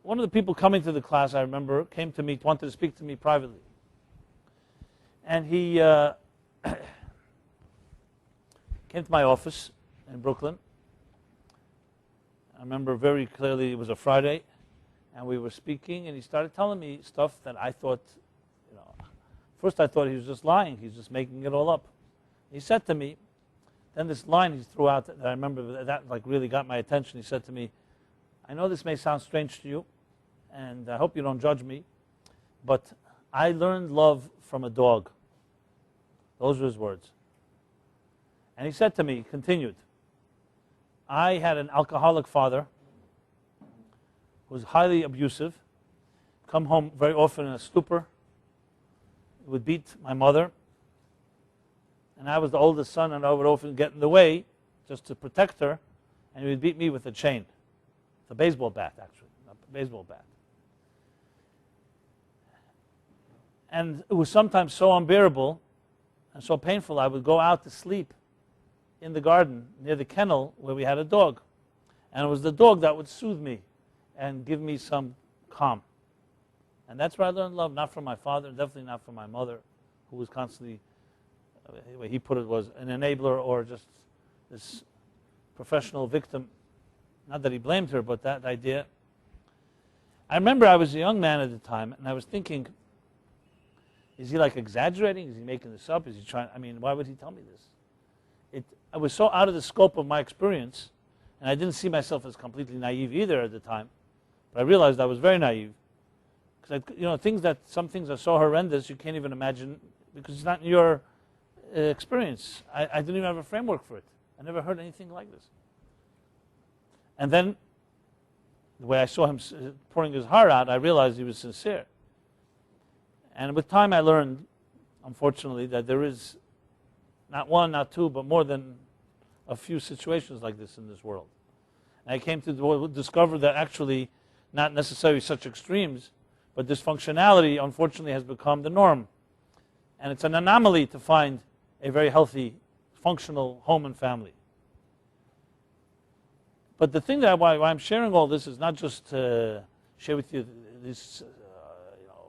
one of the people coming to the class, I remember, came to me, wanted to speak to me privately. And he came to my office in Brooklyn. I remember very clearly it was a Friday, and we were speaking, and he started telling me stuff that I thought, first I thought he was just lying. He's just making it all up. He said to me, then this line he threw out that I remember that like really got my attention. He said to me, I know this may sound strange to you, and I hope you don't judge me, but I learned love from a dog. Those were his words. And he said to me, continued, I had an alcoholic father who was highly abusive, come home very often in a stupor, he would beat my mother, and I was the oldest son, and I would often get in the way just to protect her, and he would beat me with a chain. A baseball bat, actually, a baseball bat. And it was sometimes so unbearable and so painful, I would go out to sleep in the garden near the kennel where we had a dog. And it was the dog that would soothe me and give me some calm. And that's where I learned love, not from my father, definitely not from my mother, who was constantly, the way he put it, was an enabler or just this professional victim. Not that he blamed her, but that idea. I remember I was a young man at the time, and I was thinking, is he like exaggerating? Is he making this up? Is he trying? I mean, why would he tell me this? I was so out of the scope of my experience, and I didn't see myself as completely naive either at the time. But I realized I was very naive, because some things are so horrendous you can't even imagine, because it's not in your experience. I didn't even have a framework for it. I never heard anything like this. And then, the way I saw him pouring his heart out, I realized he was sincere. And with time I learned, unfortunately, that there is not one, not two, but more than a few situations like this in this world. And I came to discover that actually, not necessarily such extremes, but dysfunctionality, unfortunately, has become the norm. And it's an anomaly to find a very healthy, functional home and family. But the thing that why I'm sharing all this is not just to share with you this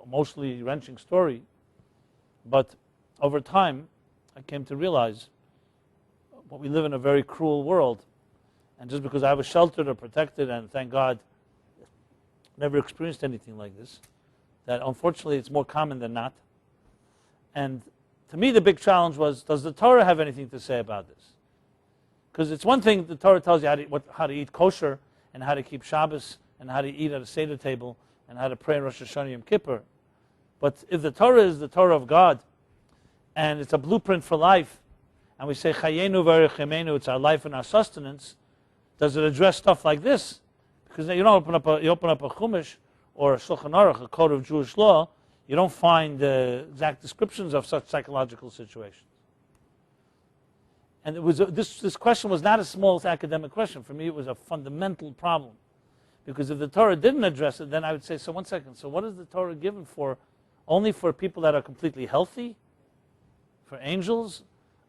emotionally wrenching story, but over time I came to realize we live in a very cruel world, and just because I was sheltered or protected, and thank God never experienced anything like this, that unfortunately it's more common than not. And to me the big challenge was, does the Torah have anything to say about this? Because it's one thing the Torah tells you how to eat kosher, and how to keep Shabbos, and how to eat at a Seder table, and how to pray in Rosh Hashanah Yom Kippur. But if the Torah is the Torah of God, and it's a blueprint for life, and we say Chayenu v'Erechemenu, it's our life and our sustenance, does it address stuff like this? Because you don't open up a Chumash or a Shulchan Aruch, a code of Jewish law, you don't find exact descriptions of such psychological situations. And it was this question was not a small academic question. For me, it was a fundamental problem. Because if the Torah didn't address it, then I would say, so one second, so what is the Torah given for? Only for people that are completely healthy? For angels?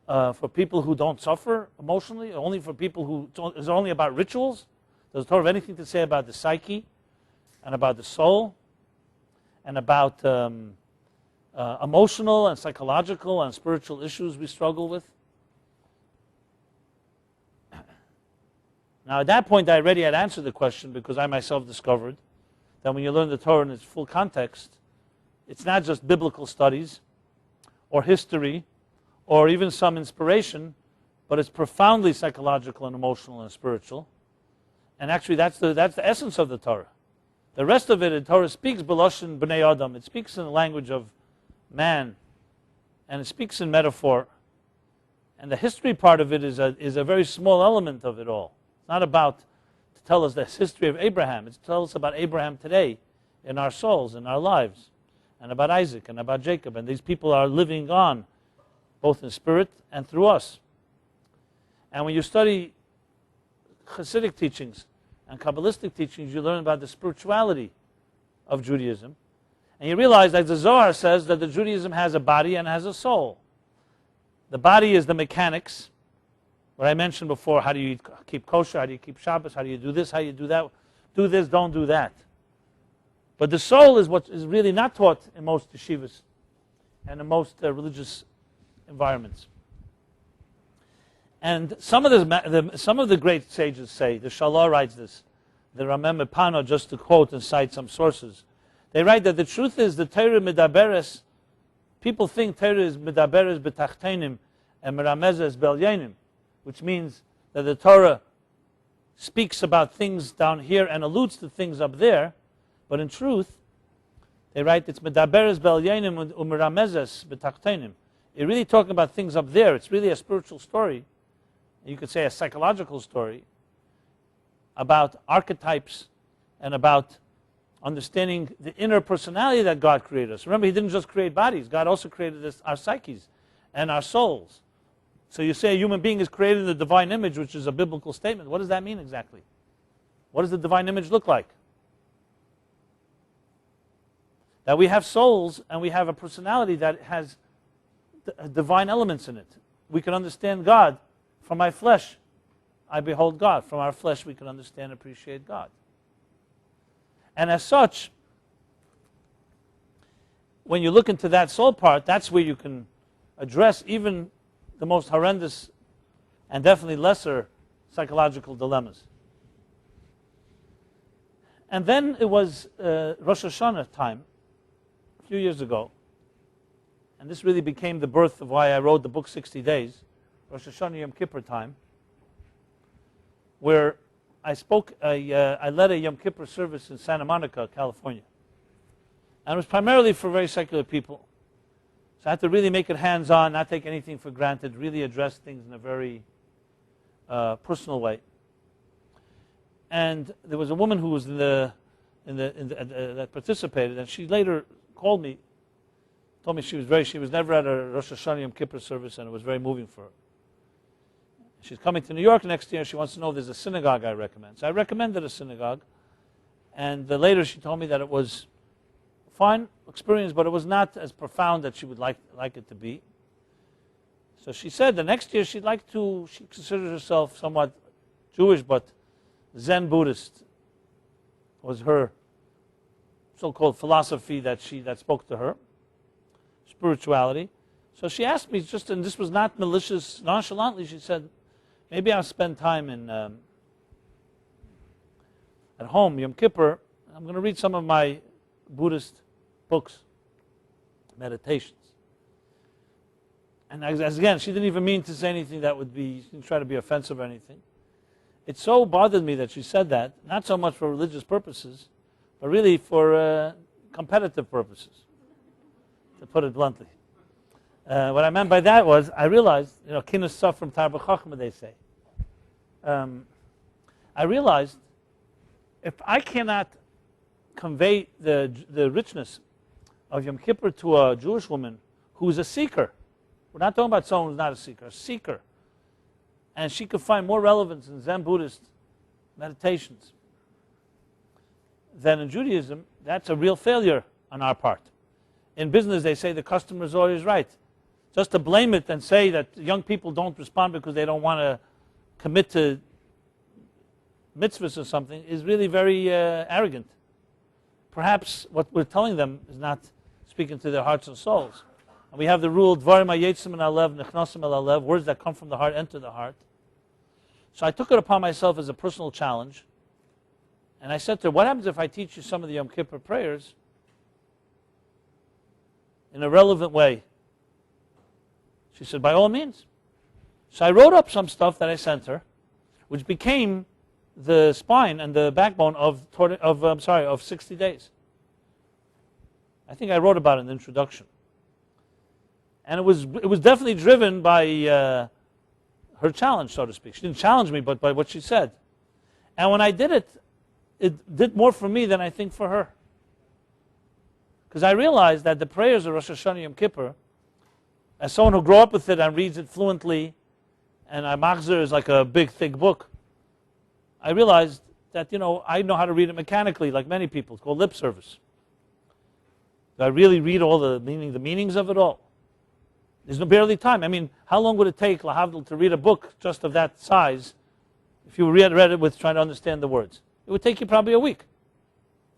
For people who don't suffer emotionally? Only for people who, is it only about rituals? Does the Torah have anything to say about the psyche? And about the soul? And about emotional and psychological and spiritual issues we struggle with? Now, at that point, I already had answered the question, because I myself discovered that when you learn the Torah in its full context, it's not just biblical studies or history or even some inspiration, but it's profoundly psychological and emotional and spiritual. And actually, that's the essence of the Torah. The rest of it, the Torah speaks B'loshen B'nei Adam. It speaks in the language of man, and it speaks in metaphor. And the history part of it is a very small element of it all. It's not about to tell us the history of Abraham. It's to tell us about Abraham today in our souls, in our lives, and about Isaac and about Jacob. And these people are living on, both in spirit and through us. And when you study Hasidic teachings and Kabbalistic teachings, you learn about the spirituality of Judaism. And you realize, like the Zohar says, that the Judaism has a body and has a soul. The body is the mechanics. What I mentioned before, how do you keep kosher, how do you keep Shabbos, how do you do this, how do you do that, do this, don't do that. But the soul is what is really not taught in most yeshivas and in most religious environments. And some of the great sages say, the Shalah writes this, the Rameh Mepano, just to quote and cite some sources, they write that the truth is the Torah midaberes, people think Torah is midaberes betachtenim and meramezes belyenim, which means that the Torah speaks about things down here and alludes to things up there, but in truth, they write it's medaberes belyenim umeramezes betachtenim. You're really talking about things up there. It's really a spiritual story. You could say a psychological story about archetypes and about understanding the inner personality that God created us. Remember, He didn't just create bodies. God also created our psyches and our souls. So you say a human being is created in the divine image, which is a biblical statement. What does that mean exactly? What does the divine image look like? That we have souls and we have a personality that has divine elements in it. We can understand God. From my flesh, I behold God. From our flesh, we can understand and appreciate God. And as such, when you look into that soul part, that's where you can address even the most horrendous and definitely lesser psychological dilemmas. And then it was Rosh Hashanah time, a few years ago, and this really became the birth of why I wrote the book 60 Days, Rosh Hashanah Yom Kippur time, where I led a Yom Kippur service in Santa Monica, California. And it was primarily for very secular people. So I had to really make it hands-on, not take anything for granted, really address things in a very personal way. And there was a woman who was that participated, and she later called me, told me she was never at a Rosh Hashanah Yom Kippur service, and it was very moving for her. She's coming to New York next year. She wants to know if there's a synagogue I recommend. So I recommended a synagogue. And later she told me that it was a fine experience, but it was not as profound that she would like it to be. So she said the next year she considers herself somewhat Jewish, but Zen Buddhist was her so-called philosophy that spoke to her, spirituality. So she asked me and this was not malicious, nonchalantly, she said, maybe I'll spend time at home, Yom Kippur. I'm going to read some of my Buddhist books, meditations. And again, she didn't even mean to say anything that would be, she didn't try to be offensive or anything. It so bothered me that she said that, not so much for religious purposes, but really for competitive purposes, to put it bluntly. What I meant by that was, I realized, kinus suf from Tarba Chachma, they say. I realized, if I cannot convey the richness of Yom Kippur to a Jewish woman who's a seeker, we're not talking about someone who's not a seeker, and she could find more relevance in Zen Buddhist meditations than in Judaism, that's a real failure on our part. In business, they say the customer is always right. Just to blame it and say that young people don't respond because they don't want to commit to mitzvahs or something is really very arrogant. Perhaps what we're telling them is not speaking to their hearts and souls. And we have the rule, Dvarim hayetzim min halev, nechnasim el halev, words that come from the heart enter the heart. So I took it upon myself as a personal challenge. And I said to her, what happens if I teach you some of the Yom Kippur prayers in a relevant way? She said, by all means. So I wrote up some stuff that I sent her, which became the spine and the backbone of 60 Days. I think I wrote about it in the introduction. And it was definitely driven by her challenge, so to speak. She didn't challenge me, but by what she said. And when I did it, it did more for me than I think for her. Because I realized that the prayers of Rosh Hashanah Yom Kippur, as someone who grew up with it and reads it fluently, and Machzor is like a big, thick book, I realized that, I know how to read it mechanically, like many people. It's called lip service. I really read all the meanings of it all. There's barely time. I mean, how long would it take, lahavdil, to read a book just of that size if you read it with trying to understand the words? It would take you probably a week.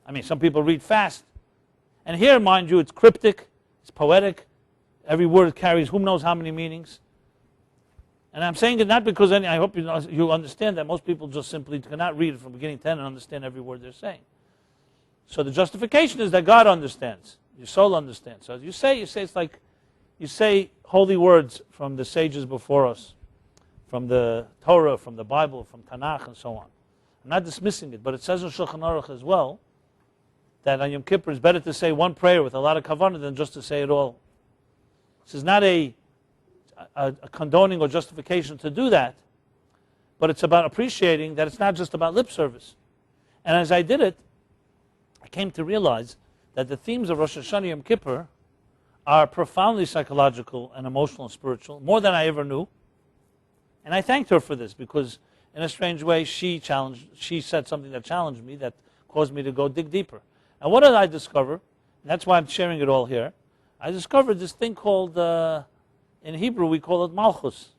I mean, some people read fast. And here, mind you, it's cryptic, it's poetic. Every word carries who knows how many meanings. And I'm saying it not because I hope you understand that most people just simply cannot read it from beginning to end and understand every word they're saying. So the justification is that God understands. Your soul understands. So as you say it's like you say holy words from the sages before us, from the Torah, from the Bible, from Tanakh, and so on. I'm not dismissing it, but it says in Shulchan Aruch as well that on Yom Kippur it's better to say one prayer with a lot of kavanah than just to say it all. This is not a condoning or justification to do that, but it's about appreciating that it's not just about lip service. And as I did it, I came to realize that the themes of Rosh Hashanah Yom Kippur are profoundly psychological and emotional and spiritual, more than I ever knew. And I thanked her for this because, in a strange way, she said something that challenged me, that caused me to go dig deeper. And what did I discover? And that's why I'm sharing it all here. I discovered this thing called, in Hebrew, we call it Malchus.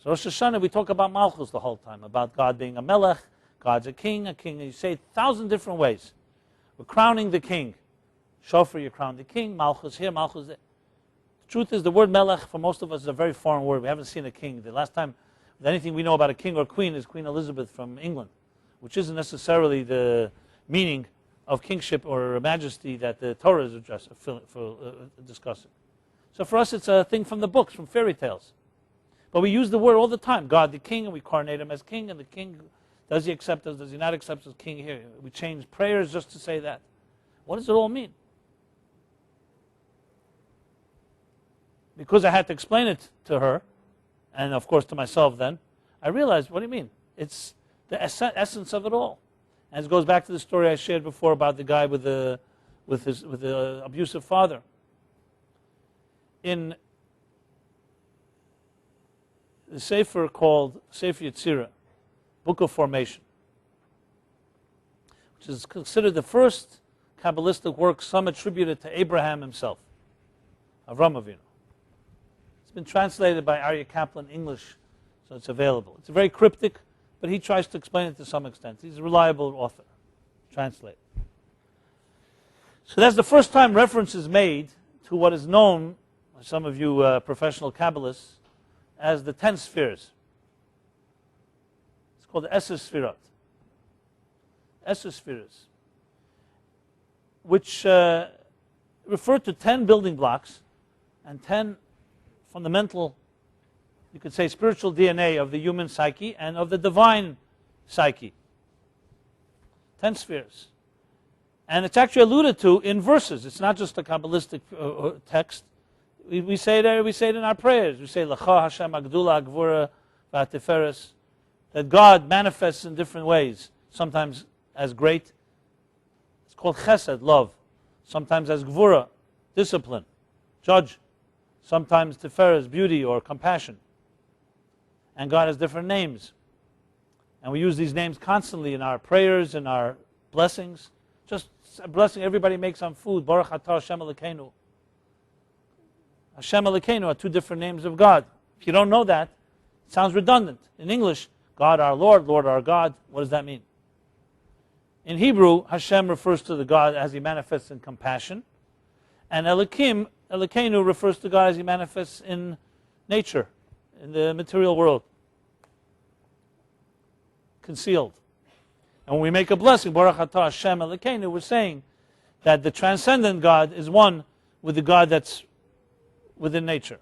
So Rosh Hashanah, we talk about Malchus the whole time, about God being a melech, God's a king, and you say it 1,000 different ways. We're crowning the king. Shofar, you crown the king, Malchus here, Malchus there. The truth is, the word melech for most of us is a very foreign word. We haven't seen a king. The last time anything we know about a king or queen is Queen Elizabeth from England, which isn't necessarily the meaning of kingship or majesty that the Torah is discussing. So for us, it's a thing from the books, from fairy tales. But we use the word all the time, God the king, and we coronate him as king, and the king, does he accept us, does he not accept us as king here? We change prayers just to say that. What does it all mean? Because I had to explain it to her, and of course to myself then, I realized, what do you mean? It's the essence of it all. And it goes back to the story I shared before about the guy with the abusive father. In the Sefer called Sefer Yetzirah, Book of Formation, which is considered the first Kabbalistic work, some attribute it to Abraham himself, Avram Avinu. It's been translated by Aryeh Kaplan English, so it's available. It's very cryptic, but he tries to explain it to some extent. He's a reliable author, translate. So that's the first time reference is made to what is known, by some of you professional Kabbalists, as the 10 spheres. It's called the Esser Sfirot. Esser spheres, which refer to 10 building blocks and 10 fundamental, you could say, spiritual DNA of the human psyche and of the divine psyche. 10 spheres. And it's actually alluded to in verses. It's not just a Kabbalistic text. We say it in our prayers. We say, L'cha Hashem Agdula Agvura V'Atiferes, that God manifests in different ways, sometimes as great. It's called Chesed, love. Sometimes as Gvura, discipline, judge. Sometimes Tiferes, beauty or compassion. And God has different names. And we use these names constantly in our prayers, in our blessings. Just a blessing everybody makes on food. Baruch atah Hashem Elokeinu. Hashem Elokeinu are two different names of God. If you don't know that, it sounds redundant. In English, God our Lord, Lord our God. What does that mean? In Hebrew, Hashem refers to the God as he manifests in compassion. And Elokim, Elokeinu, refers to God as he manifests in nature, in the material world. Concealed. And when we make a blessing, Baruch atah Hashem Elokeinu, we're saying that the transcendent God is one with the God that's within nature.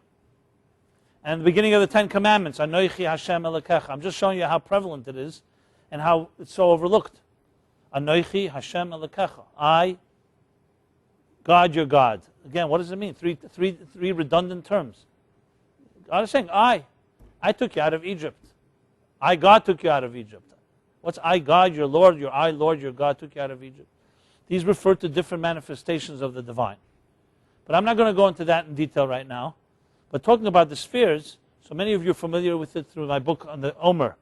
And the beginning of the 10 Commandments, Anoichi Hashem Elokecha. I'm just showing you how prevalent it is and how it's so overlooked. Anoichi Hashem Elokecha. I, God your God. Again, what does it mean? Three redundant terms. God is saying, I took you out of Egypt. I, God, took you out of Egypt. What's I, God, your Lord, your I, Lord, your God, took you out of Egypt? These refer to different manifestations of the divine. But I'm not going to go into that in detail right now. But talking about the spheres, so many of you are familiar with it through my book on the Omer,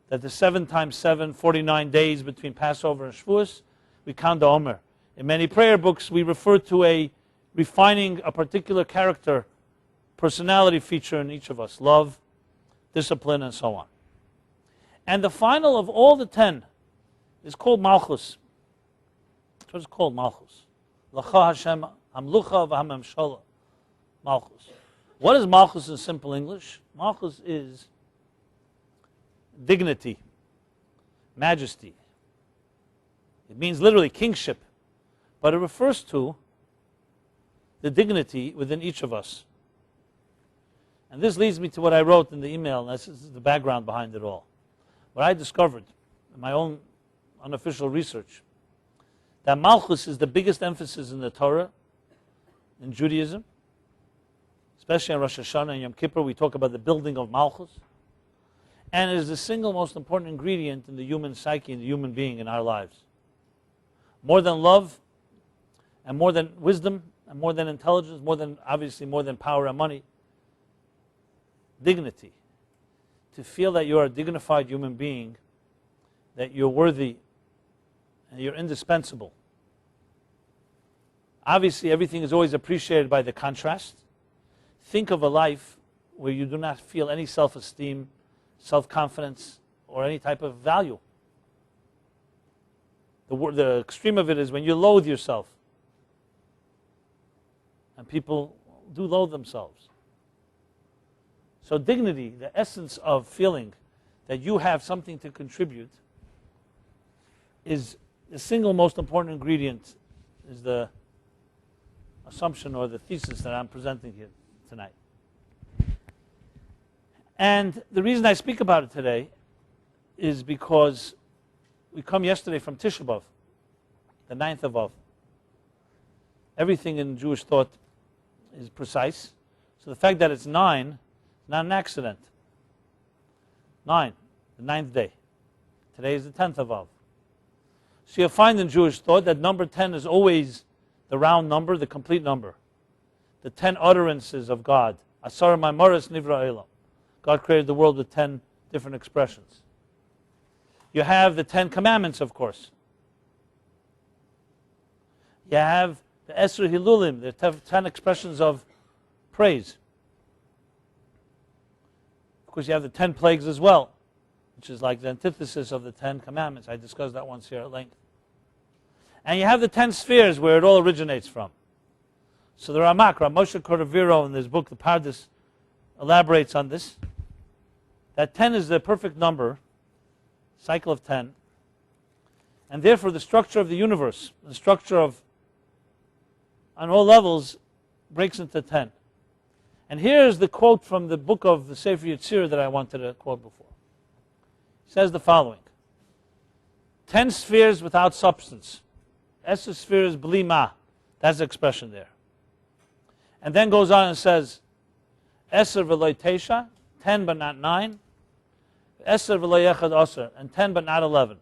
that the 7 times 7, 49 days between Passover and Shavuos, we count the Omer. In many prayer books, we refer to refining a particular character, personality feature in each of us, love, discipline, and so on. And the final of all the 10 is called Malchus. That's what it's called, Malchus. L'cha Hashem hamlucha v'hamemshala. Malchus. What is Malchus in simple English? Malchus is dignity, majesty. It means literally kingship, but it refers to the dignity within each of us. And this leads me to what I wrote in the email, and this is the background behind it all. What I discovered in my own unofficial research, that Malchus is the biggest emphasis in the Torah, in Judaism, especially on Rosh Hashanah and Yom Kippur. We talk about the building of Malchus. And it is the single most important ingredient in the human psyche, in the human being, in our lives. More than love, and more than wisdom, and more than intelligence, obviously more than power and money. Dignity. To feel that you are a dignified human being, that you're worthy, and you're indispensable. Obviously, everything is always appreciated by the contrast. Think of a life where you do not feel any self-esteem, self-confidence, or any type of value. The extreme of it is when you loathe yourself. And people do loathe themselves. So dignity, the essence of feeling that you have something to contribute, is the single most important ingredient, is the assumption or the thesis that I'm presenting here tonight. And the reason I speak about it today is because we come yesterday from Tisha B'Av, the 9th of Av. Everything in Jewish thought is precise. So the fact that it's 9 is not an accident. 9, the 9th day. Today is the 10th of Av. So you'll find in Jewish thought that number 10 is always the round number, the complete number. The 10 utterances of God. Asar Maimaris Nivra Elam. God created the world with 10 different expressions. You have the 10 commandments, of course. You have the Esr Hilulim, the 10 expressions of praise. Of course, you have the 10 plagues as well, which is like the antithesis of the 10 commandments. I discussed that once here at length. And you have the 10 spheres where it all originates from. So the Ramak, Rav Moshe Cordovero, in his book, The Pardes, elaborates on this. That 10 is the perfect number, cycle of 10. And therefore the structure of the universe, the structure of, on all levels, breaks into 10. And here's the quote from the book of the Sefer Yetzirah that I wanted to quote before. It says the following: 10 spheres without substance. Esser sphere is bli ma. That's the expression there. And then goes on and says, Esser v'loy teisha, 10 but not 9. Esser v'loy echad osir, and 10 but not 11.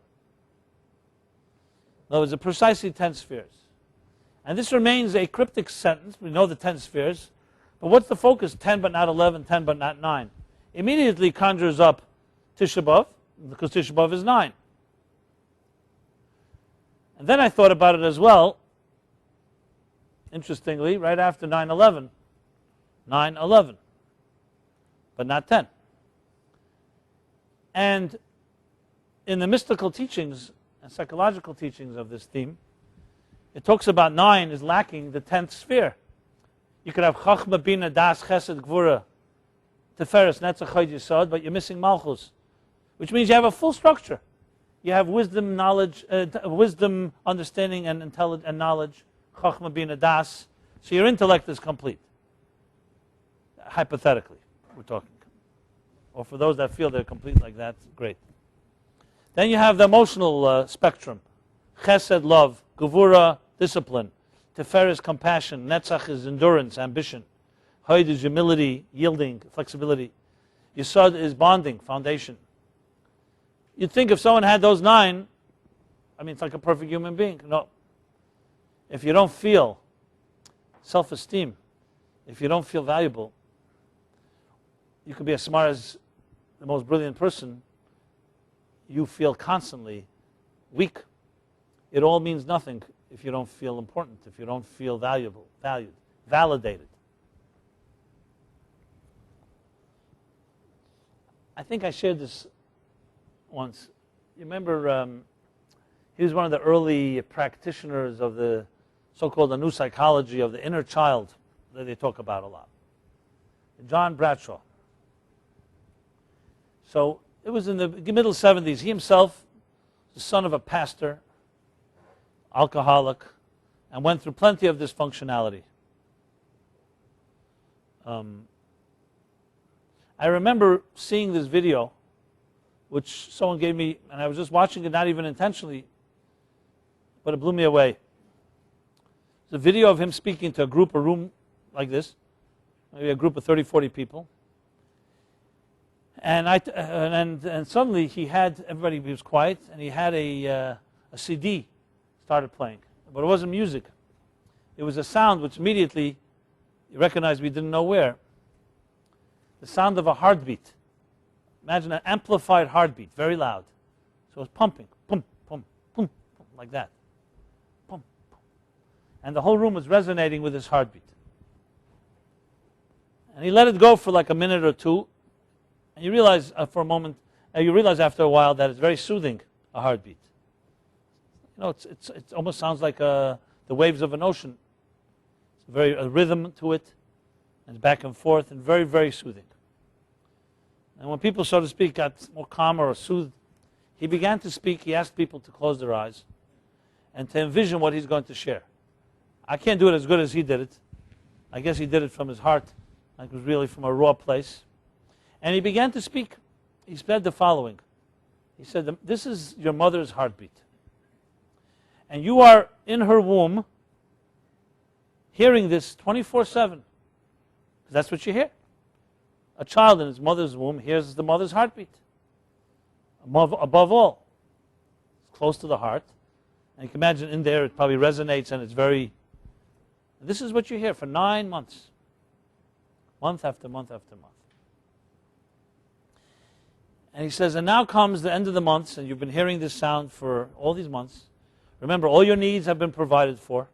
In other words, precisely 10 spheres. And this remains a cryptic sentence. We know the 10 spheres. But what's the focus? 10 but not 11, 10 but not 9. Immediately conjures up Tisha B'Av, because Tisha B'Av is 9. And then I thought about it as well, interestingly, right after 9/11, 9/11, but not 10. And in the mystical teachings and psychological teachings of this theme, it talks about 9 is lacking the 10th sphere. You could have Chachma, Bina, Das, Chesed, Gvura, Teferes, Netzach, Chod, Yesod, but you're missing Malchus, which means you have a full structure. You have wisdom, knowledge, wisdom, understanding, and intelligence and knowledge. Chachma, Bina, Das. So your intellect is complete. Hypothetically, we're talking. Or for those that feel they're complete like that, great. Then you have the emotional spectrum. Chesed, love. Gevura, discipline. Teferes, compassion. Netzach is endurance, ambition. Hod is humility, yielding, flexibility. Yesod is bonding, foundation. You'd think if someone had those 9, I mean, it's like a perfect human being. No. If you don't feel self-esteem, if you don't feel valuable, you could be as smart as the most brilliant person. You feel constantly weak. It all means nothing if you don't feel important, if you don't feel valued, validated. I think I shared this once. You remember, He was one of the early practitioners of the so-called the new psychology of the inner child that they talk about a lot. John Bradshaw. So it was in the middle 70s. He himself, the son of a pastor, alcoholic, and went through plenty of dysfunctionality. I remember seeing this video, which someone gave me, and I was just watching it, not even intentionally, but it blew me away. It's a video of him speaking to a room like this, maybe a group of 30, 40 people. And suddenly he had, everybody was quiet, and he had a CD started playing. But it wasn't music. It was a sound which immediately you recognized we didn't know where. The sound of a heartbeat. Imagine an amplified heartbeat, very loud. So it was pumping, pum, pum, pum, pum, like that. Pum, pum. And the whole room was resonating with his heartbeat. And he let it go for like a minute or two. And you realize for a moment, you realize after a while that it's very soothing, a heartbeat. You know, it almost sounds like the waves of an ocean. It's a rhythm to it, and it's back and forth, and very, very soothing. And when people, so to speak, got more calmer or soothed, he began to speak. He asked people to close their eyes and to envision what he's going to share. I can't do it as good as he did it. I guess he did it from his heart, like it was really from a raw place. And he began to speak. He said the following. He said, this is your mother's heartbeat. And you are in her womb hearing this 24/7. Because that's what you hear. A child in his mother's womb hears the mother's heartbeat. Above all. It's close to the heart. And you can imagine in there it probably resonates and it's very... This is what you hear for 9 months. Month after month after month. And he says, and now comes the end of the months, and you've been hearing this sound for all these months. Remember, all your needs have been provided for.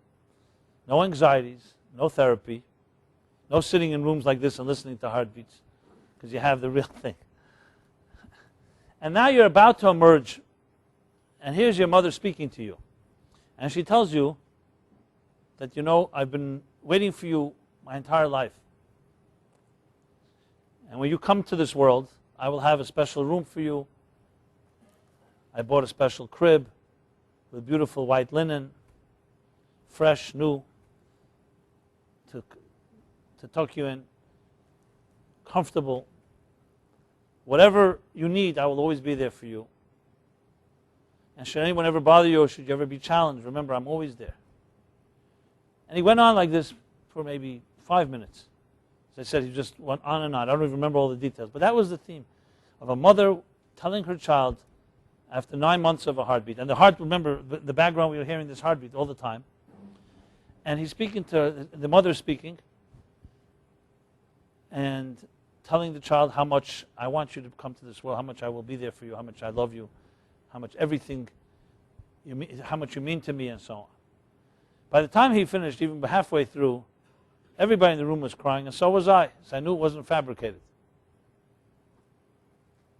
No anxieties, no therapy, no sitting in rooms like this and listening to heartbeats, because you have the real thing. And now you're about to emerge, and here's your mother speaking to you. And she tells you that, you know, I've been waiting for you my entire life. And when you come to this world, I will have a special room for you. I bought a special crib with beautiful white linen, fresh, new, to tuck you in, comfortable. Whatever you need, I will always be there for you. And should anyone ever bother you or should you ever be challenged, remember, I'm always there. And he went on like this for maybe 5 minutes. As I said, he just went on and on. I don't even remember all the details. But that was the theme of a mother telling her child after 9 months of a heartbeat. And the heart, remember, the background, we were hearing this heartbeat all the time. And he's speaking to, the mother speaking, and telling the child how much I want you to come to this world, how much I will be there for you, how much I love you, how much everything, how much you mean to me, and so on. By the time he finished, even halfway through, everybody in the room was crying, and so was I. So I knew it wasn't fabricated.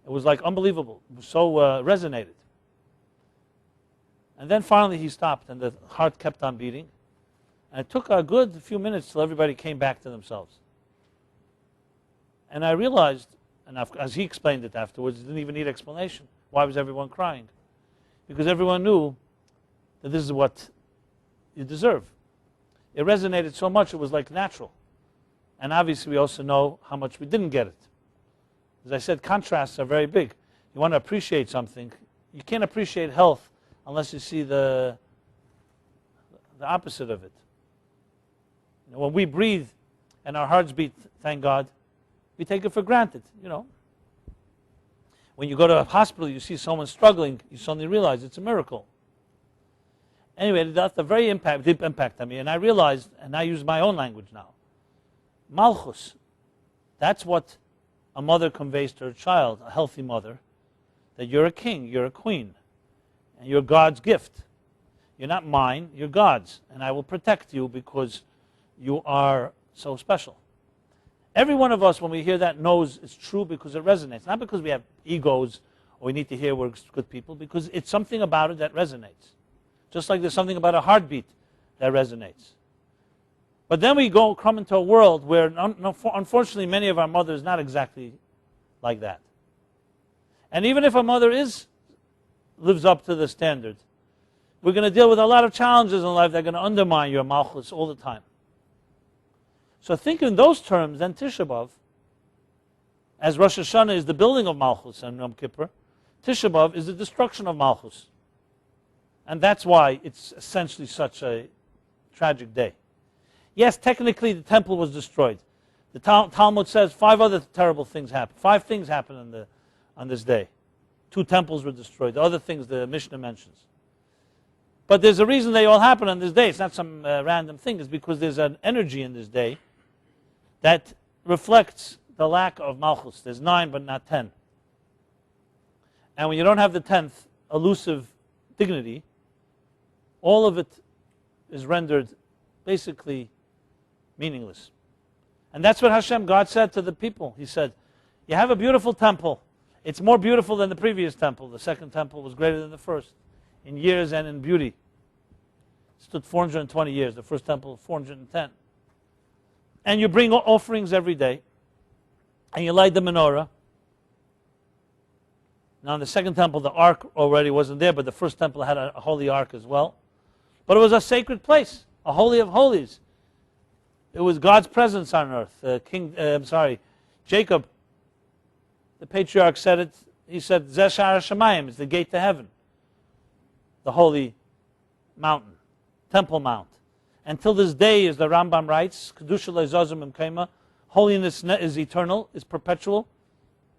It was like unbelievable. It was so resonated. And then finally he stopped, and the heart kept on beating. And it took a good few minutes till everybody came back to themselves. And I realized, and as he explained it afterwards, it didn't even need explanation. Why was everyone crying? Because everyone knew that this is what you deserve. It resonated so much, it was like natural. And obviously we also know how much we didn't get it. As I said, contrasts are very big. You want to appreciate something. You can't appreciate health unless you see the opposite of it. You know, when we breathe and our hearts beat, thank God, we take it for granted, you know. When you go to a hospital, you see someone struggling, you suddenly realize it's a miracle. Anyway, that's a very deep impact on me, and I realized, and I use my own language now, Malchus, that's what a mother conveys to her child, a healthy mother, that you're a king, you're a queen, and you're God's gift. You're not mine, you're God's, and I will protect you because you are so special. Every one of us, when we hear that, knows it's true because it resonates. Not because we have egos or we need to hear we're good people, because it's something about it that resonates. Just like there's something about a heartbeat that resonates. But then we come into a world where, unfortunately, many of our mothers not exactly like that. And even if a mother lives up to the standard, we're going to deal with a lot of challenges in life that are going to undermine your Malchus all the time. So think in those terms, then Tisha B'Av, as Rosh Hashanah is the building of Malchus and Yom Kippur, Tisha B'Av is the destruction of Malchus. And that's why it's essentially such a tragic day. Yes, technically the temple was destroyed. The Talmud says 5 other terrible things happened. 5 things happened on this day. 2 temples were destroyed. The other things the Mishnah mentions. But there's a reason they all happen on this day. It's not some random thing. It's because there's an energy in this day that reflects the lack of Malchus. There's 9 but not 10. And when you don't have the 10th elusive dignity, all of it is rendered basically meaningless. And that's what Hashem, God, said to the people. He said, you have a beautiful temple. It's more beautiful than the previous temple. The second temple was greater than the first in years and in beauty. It stood 420 years. The first temple, 410. And you bring offerings every day. And you light the menorah. Now in the second temple, the ark already wasn't there, but the first temple had a holy ark as well. But it was a sacred place, a holy of holies. It was God's presence on earth. Jacob, the patriarch, said it. He said, Zeh Sha'ar Shamayim, is the gate to heaven. The holy mountain, Temple Mount. Until this day, as the Rambam writes, Kedusha le'zazim imkema, holiness is eternal, is perpetual.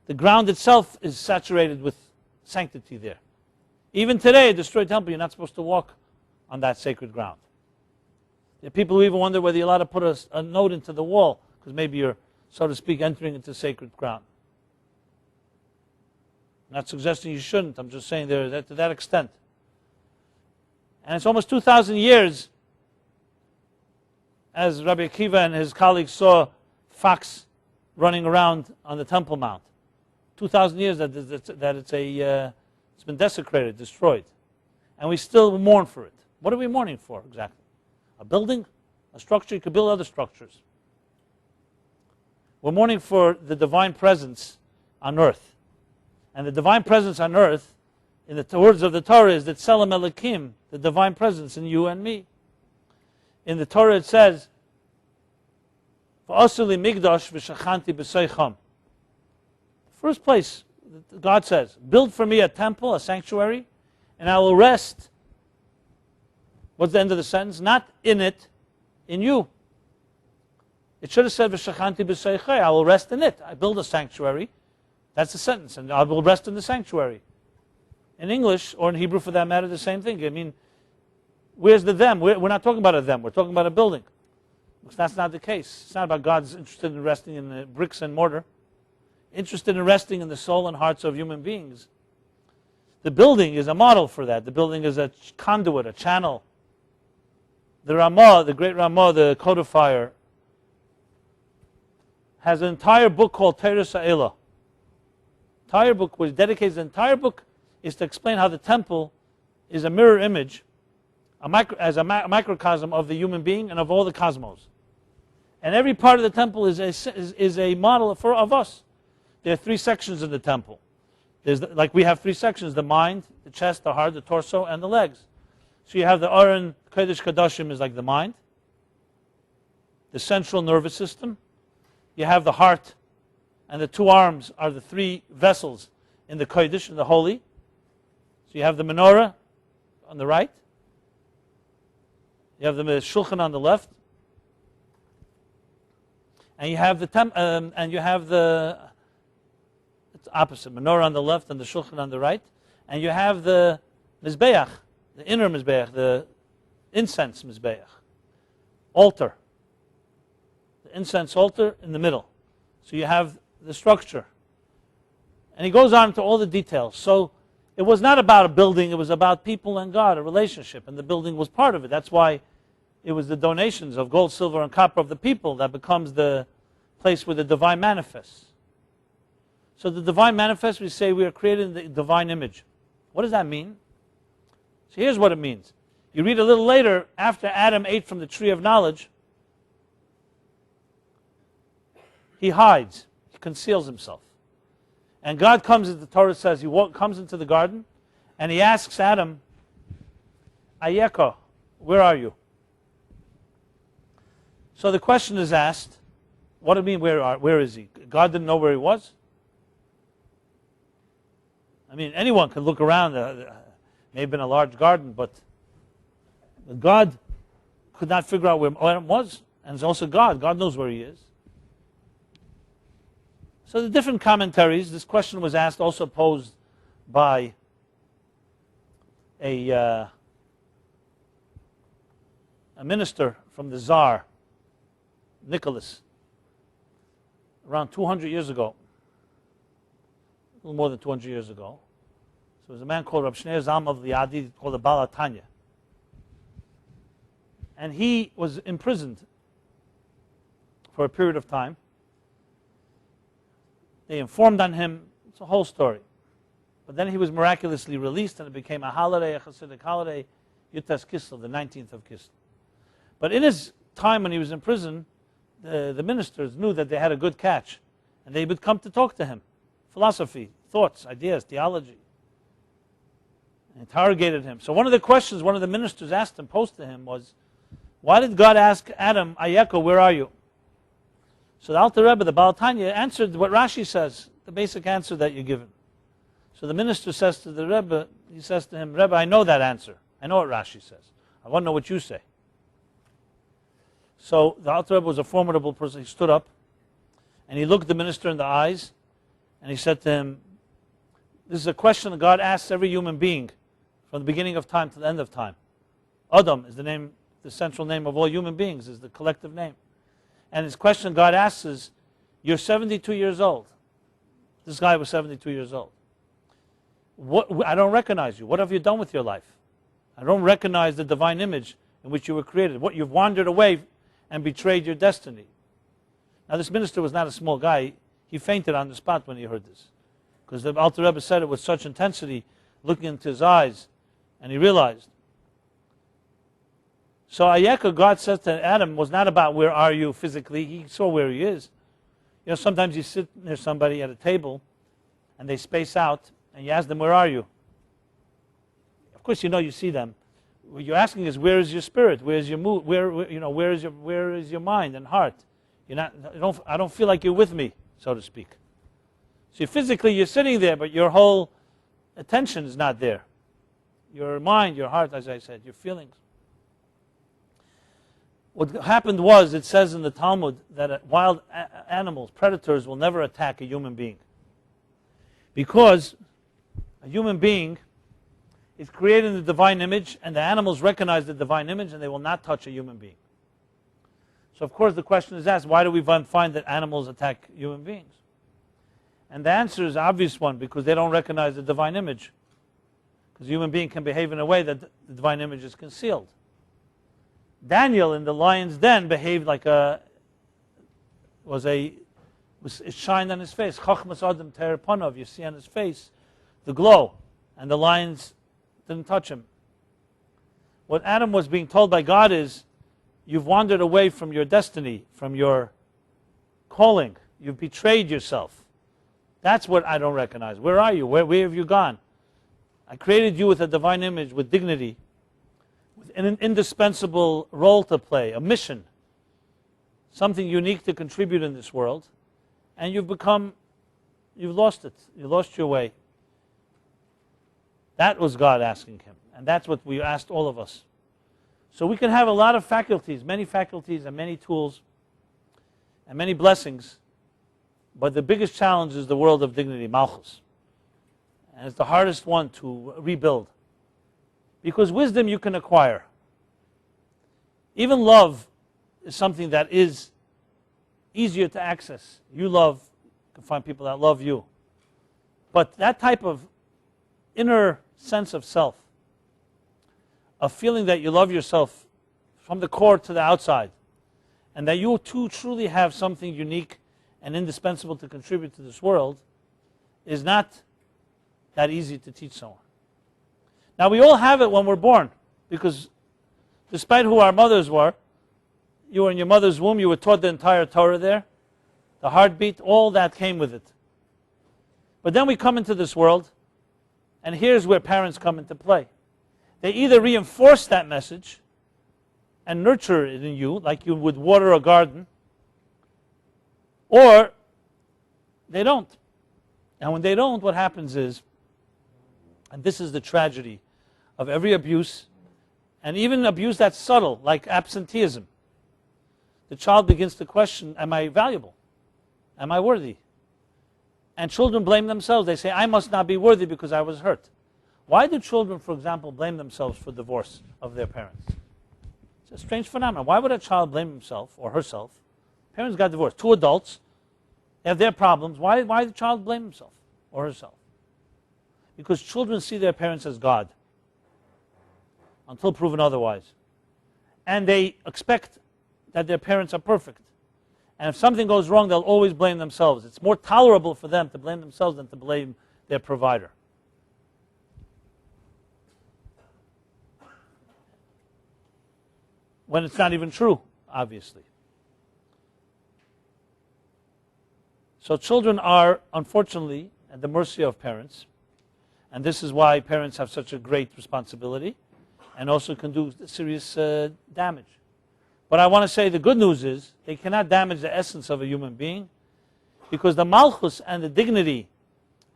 The ground itself is saturated with sanctity there. Even today, a destroyed temple, you're not supposed to walk on that sacred ground. There are people who even wonder whether you're allowed to put a note into the wall, because maybe you're, so to speak, entering into sacred ground. I'm not suggesting you shouldn't, I'm just saying to that extent. And it's almost 2,000 years, as Rabbi Akiva and his colleagues saw fox running around on the Temple Mount. 2,000 years that it's been desecrated, destroyed. And we still mourn for it. What are we mourning for exactly? A building? A structure? You could build other structures. We're mourning for the divine presence on earth. And the divine presence on earth, in the words of the Torah, is that Tselem Elokim, the divine presence in you and me. In the Torah it says, V'asuli migdash v'shachanti b'seicham. First place, God says, build for me a temple, a sanctuary, and I will rest. What's the end of the sentence? Not in it, in you. It should have said, V'shachanti b'seichai, I will rest in it. I build a sanctuary. That's the sentence, and I will rest in the sanctuary. In English, or in Hebrew for that matter, the same thing. I mean, where's the them? We're not talking about a them, we're talking about a building. Because that's not the case. It's not about God's interested in resting in the bricks and mortar. Interested in resting in the soul and hearts of human beings. The building is a model for that. The building is a conduit, a channel. The Ramah, the great Ramah, the codifier, has an entire book called Torah Sa'ela. Entire book, which dedicates the entire book, is to explain how the temple is a mirror image, as a microcosm of the human being and of all the cosmos. And every part of the temple is a model of us. There are 3 sections in the temple. There's like we have 3 sections: the mind, the chest, the heart, the torso, and the legs. So you have the Aron Kodesh Kodashim is like the mind, the central nervous system. You have the heart, and the 2 arms are the 3 vessels in the Kodesh, in the holy. So you have the menorah on the right. You have the shulchan on the left, and you have it's opposite, menorah on the left and the shulchan on the right, and you have the mizbeach, the inner mizbeach, the incense mizbeach, altar, the incense altar in the middle. So you have the structure, and he goes on to all the details. So it was not about a building, it was about people and God, a relationship, and the building was part of it. That's why it was the donations of gold, silver, and copper of the people that becomes the place where the divine manifests. So the divine manifests, we say we are created in the divine image. What does that mean? So here's what it means. You read a little later, after Adam ate from the tree of knowledge, he hides, he conceals himself. And God comes, as the Torah says, comes into the garden, and he asks Adam, Ayeka, where are you? So the question is asked, what do you mean, where is he? God didn't know where he was? I mean, anyone could look around, may have been a large garden, but God could not figure out where Adam was, and it's also God. God knows where he is. So the different commentaries, this question was asked, also posed by a minister from the Tsar, Nicholas, around 200 years ago, a little more than 200 years ago. So there was a man called Rab Shneur Zalman of Liadi, called the Baal Tanya. And he was imprisoned for a period of time. They informed on him. It's a whole story. But then he was miraculously released, and it became a holiday, a Hasidic holiday, Yutas Kislev, the 19th of Kislev. But in his time when he was in prison, the ministers knew that they had a good catch, and they would come to talk to him. Philosophy, thoughts, ideas, theology. And interrogated him. So one of the questions one of the ministers asked him, posed to him, was, why did God ask Adam, Ayeko, where are you? So the Alter Rebbe, the Baal Tanya, answered what Rashi says, the basic answer that you're given. So the minister says to the Rebbe, he says to him, Rebbe, I know that answer. I know what Rashi says. I want to know what you say. So the Alter Rebbe was a formidable person. He stood up, and he looked the minister in the eyes, and he said to him, this is a question that God asks every human being from the beginning of time to the end of time. Adam is the name, the central name of all human beings, is the collective name. And his question God asks is, you're 72 years old. This guy was 72 years old. I don't recognize you. What have you done with your life? I don't recognize the divine image in which you were created. What, you've wandered away and betrayed your destiny. Now this minister was not a small guy. He fainted on the spot when he heard this. Because the Alter Rebbe said it with such intensity, looking into his eyes, and he realized. So Ayeka, God says to Adam, was not about where are you physically. He saw where he is. You know, sometimes you sit near somebody at a table, and they space out, and you ask them, where are you? Of course, you know you see them. What you're asking is, where is your spirit? Where is your mood? Where is your mind and heart? I don't feel like you're with me, so to speak. So physically, you're sitting there, but your whole attention is not there. Your mind, your heart, as I said, your feelings. What happened was, it says in the Talmud that wild animals, predators, will never attack a human being. Because a human being is created in the divine image, and the animals recognize the divine image, and they will not touch a human being. So of course the question is asked, why do we find that animals attack human beings? And the answer is an obvious one, because they don't recognize the divine image. Because a human being can behave in a way that the divine image is concealed. Daniel in the lion's den behaved like it shined on his face. Chachmas Adam Te'er Panav, you see on his face the glow, and the lions didn't touch him. What Adam was being told by God is, you've wandered away from your destiny, from your calling. You've betrayed yourself. That's what I don't recognize. Where are you? Where have you gone? I created you with a divine image, with dignity, with an indispensable role to play, a mission, something unique to contribute in this world, and you've lost it. You lost your way. That was God asking him, and that's what we asked all of us. So we can have a lot of faculties and many tools and many blessings, but the biggest challenge is the world of dignity, Malchus. And it's the hardest one to rebuild. Because wisdom you can acquire. Even love is something that is easier to access. You can find people that love you. But that type of inner sense of self, a feeling that you love yourself from the core to the outside, and that you too truly have something unique and indispensable to contribute to this world, is not that easy to teach someone. Now we all have it when we're born, because Despite who our mothers were, you were in your mother's womb, you were taught the entire Torah there. The heartbeat, all that came with it. But then we come into this world, and here's where parents come into play. They either reinforce that message and nurture it in you, like you would water a garden, or they don't. And when they don't, what happens is, and this is the tragedy of every abuse, and even abuse that's subtle, like absenteeism. The child begins to question, am I valuable? Am I worthy? And children blame themselves. They say, I must not be worthy because I was hurt. Why do children, for example, blame themselves for divorce of their parents? It's a strange phenomenon. Why would a child blame himself or herself? Parents got divorced. Two adults, they have their problems. Why did the child blame himself or herself? Because children see their parents as God until proven otherwise. And they expect that their parents are perfect. And if something goes wrong, they'll always blame themselves. It's more tolerable for them to blame themselves than to blame their provider. When it's not even true, obviously. So children are, unfortunately, at the mercy of parents. And this is why parents have such a great responsibility and also can do serious damage. But I want to say the good news is they cannot damage the essence of a human being, because the Malchus and the dignity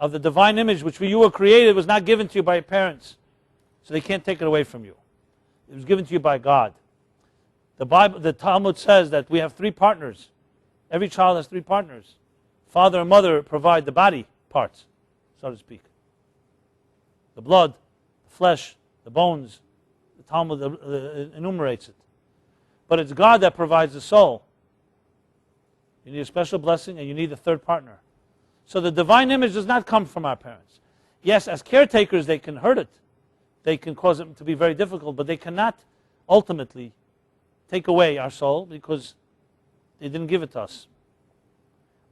of the divine image which you were created was not given to you by your parents. So they can't take it away from you. It was given to you by God. The Bible, the Talmud says that we have 3 partners. Every child has 3 partners. Father and mother provide the body parts, so to speak. The blood, the flesh, the bones. The Talmud enumerates it. But it's God that provides the soul. You need a special blessing and you need a 3rd partner. So the divine image does not come from our parents. Yes, as caretakers they can hurt it. They can cause it to be very difficult, but they cannot ultimately take away our soul because they didn't give it to us.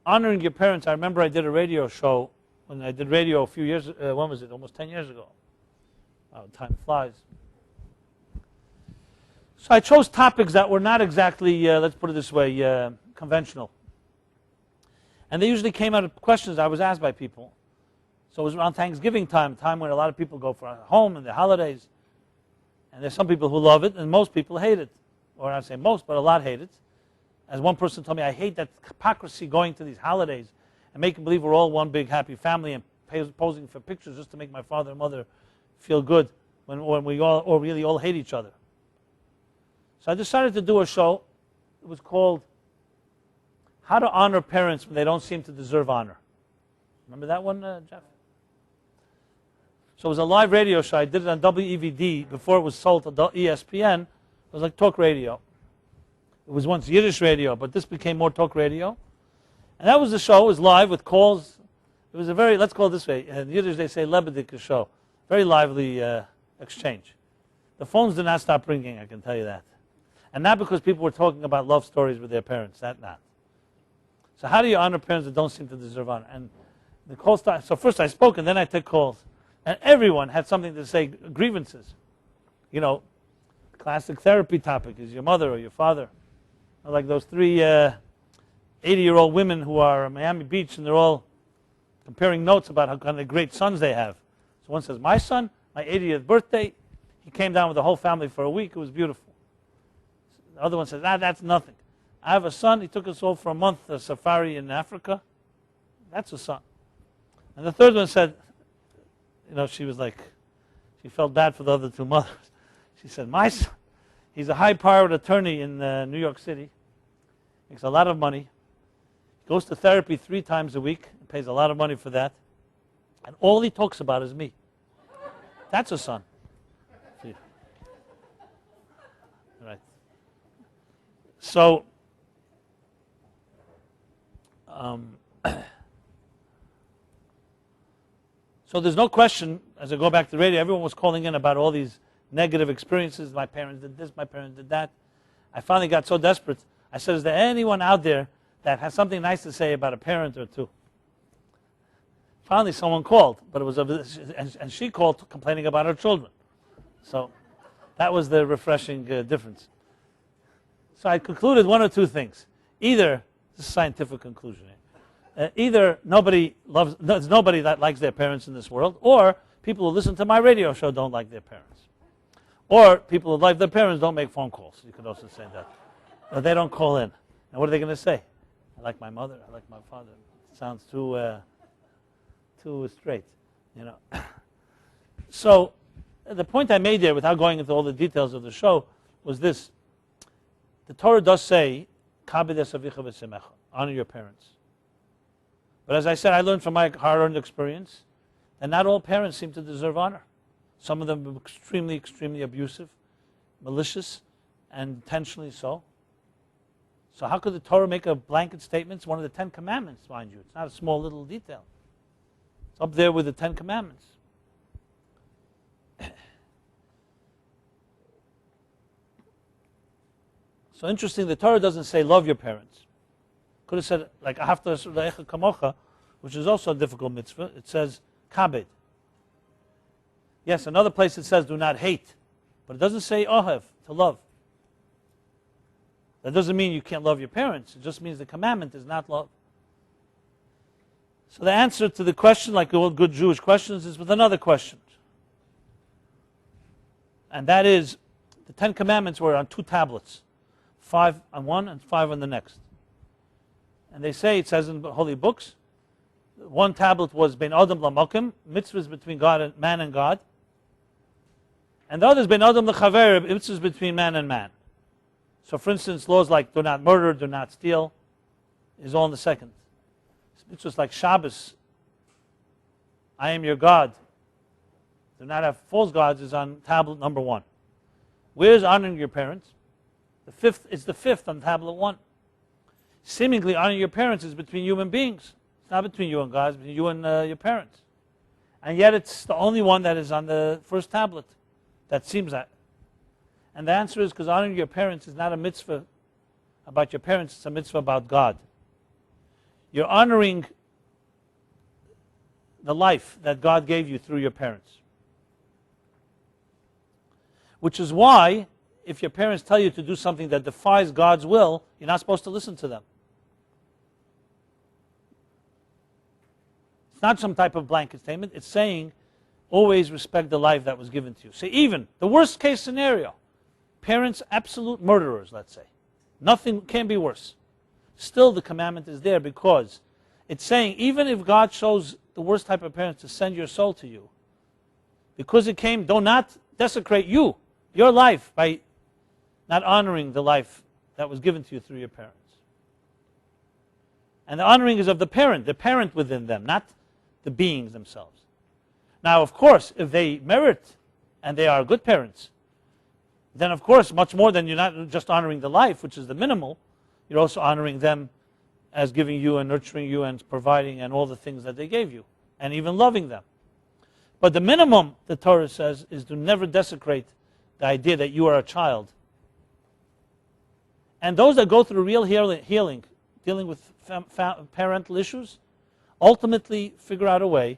Honoring your parents, I remember I did a radio show, when I did radio a few years, when was it? Almost 10 years ago. Wow, time flies. So I chose topics that were not exactly, let's put it this way, conventional. And they usually came out of questions I was asked by people. So it was around Thanksgiving time, time when a lot of people go for home and the holidays. And there's some people who love it and most people hate it. Or I say most, but a lot hate it. As one person told me, I hate that hypocrisy going to these holidays and making believe we're all one big happy family and posing for pictures just to make my father and mother feel good when we all, or really all hate each other. So I decided to do a show. It was called How to Honor Parents When They Don't Seem to Deserve Honor. Remember that one, Jeff? So it was a live radio show. I did it on WEVD before it was sold to ESPN. It was like talk radio. It was once Yiddish radio, but this became more talk radio. And that was the show. It was live with calls. It was a very, let's call it this way. In Yiddish they say Lebedik show. Very lively exchange. The phones did not stop ringing, I can tell you that. And not because people were talking about love stories with their parents, that not. So how do you honor parents that don't seem to deserve honor? And the call started, so first I spoke and then I took calls. And everyone had something to say, grievances. You know, classic therapy topic is your mother or your father. Like those 3 80-year-old women who are at Miami Beach and they're all comparing notes about how kind of great sons they have. So one says, my son, my 80th birthday, he came down with the whole family for a week. It was beautiful. The other one says, that's nothing. I have a son. He took us all for a month a safari in Africa. That's a son. And the third one said, you know, she was like, she felt bad for the other 2 mothers. She said, my son, he's a high-powered attorney in New York City. Makes a lot of money. Goes to therapy 3 times a week. Pays a lot of money for that. And all he talks about is me. That's a son. See. Right. So, so there's no question, as I go back to radio, everyone was calling in about all these negative experiences. My parents did this, my parents did that. I finally got so desperate. I said, is there anyone out there that has something nice to say about a parent or 2? Finally, someone called, but it was and she called complaining about her children. So That was the refreshing difference. So I concluded one or two things. Either, this is a scientific conclusion, either there's nobody that likes their parents in this world, or people who listen to my radio show don't like their parents. Or people who like their parents don't make phone calls. You could also say that. Or they don't call in. And what are they going to say? I like my mother, I like my father. It sounds too straight, you know. So the point I made there, without going into all the details of the show, was this. The Torah does say, honor your parents. But as I said, I learned from my hard-earned experience that not all parents seem to deserve honor. Some of them are extremely, extremely abusive, malicious, and intentionally so. So how could the Torah make a blanket statement? It's one of the 10 Commandments, mind you. It's not a small little detail. It's up there with the 10 Commandments. So interesting, the Torah doesn't say love your parents. Could have said, like, Ahavta l're'echa kamocha, which is also a difficult mitzvah. It says, kabed. Yes, another place it says, do not hate. But it doesn't say ohev, to love. That doesn't mean you can't love your parents. It just means the commandment is not love. So the answer to the question, like all good Jewish questions, is with another question. And that is, the 10 Commandments were on 2 tablets. 5 on one and 5 on the next. And they say, it says in the holy books, one tablet was ben adam lamakim, mitzvahs between God and man and God. And the other is ben adam lechaver, mitzvahs between man and man. So for instance, laws like do not murder, do not steal, is all in the second. Mitzvahs like Shabbos, I am your God, do not have false gods, is on tablet number 1. Where's honoring your parents? The fifth on tablet 1. Seemingly honoring your parents is between human beings. It's not between you and God, it's between you and your parents. And yet it's the only one that is on the first tablet. That seems that. And the answer is because honoring your parents is not a mitzvah about your parents, it's a mitzvah about God. You're honoring the life that God gave you through your parents. Which is why, if your parents tell you to do something that defies God's will, you're not supposed to listen to them. It's not some type of blanket statement. It's saying, always respect the life that was given to you. So even the worst case scenario, parents absolute murderers, let's say. Nothing can be worse. Still the commandment is there because it's saying, even if God chose the worst type of parents to send your soul to you, because it came, do not desecrate you, your life, by not honoring the life that was given to you through your parents. And the honoring is of the parent within them, not the beings themselves. Now, of course, if they merit and they are good parents, then of course, much more than you're not just honoring the life, which is the minimal, you're also honoring them as giving you and nurturing you and providing and all the things that they gave you, and even loving them. But the minimum, the Torah says, is to never desecrate the idea that you are a child. And those that go through real healing, dealing with parental issues, ultimately figure out a way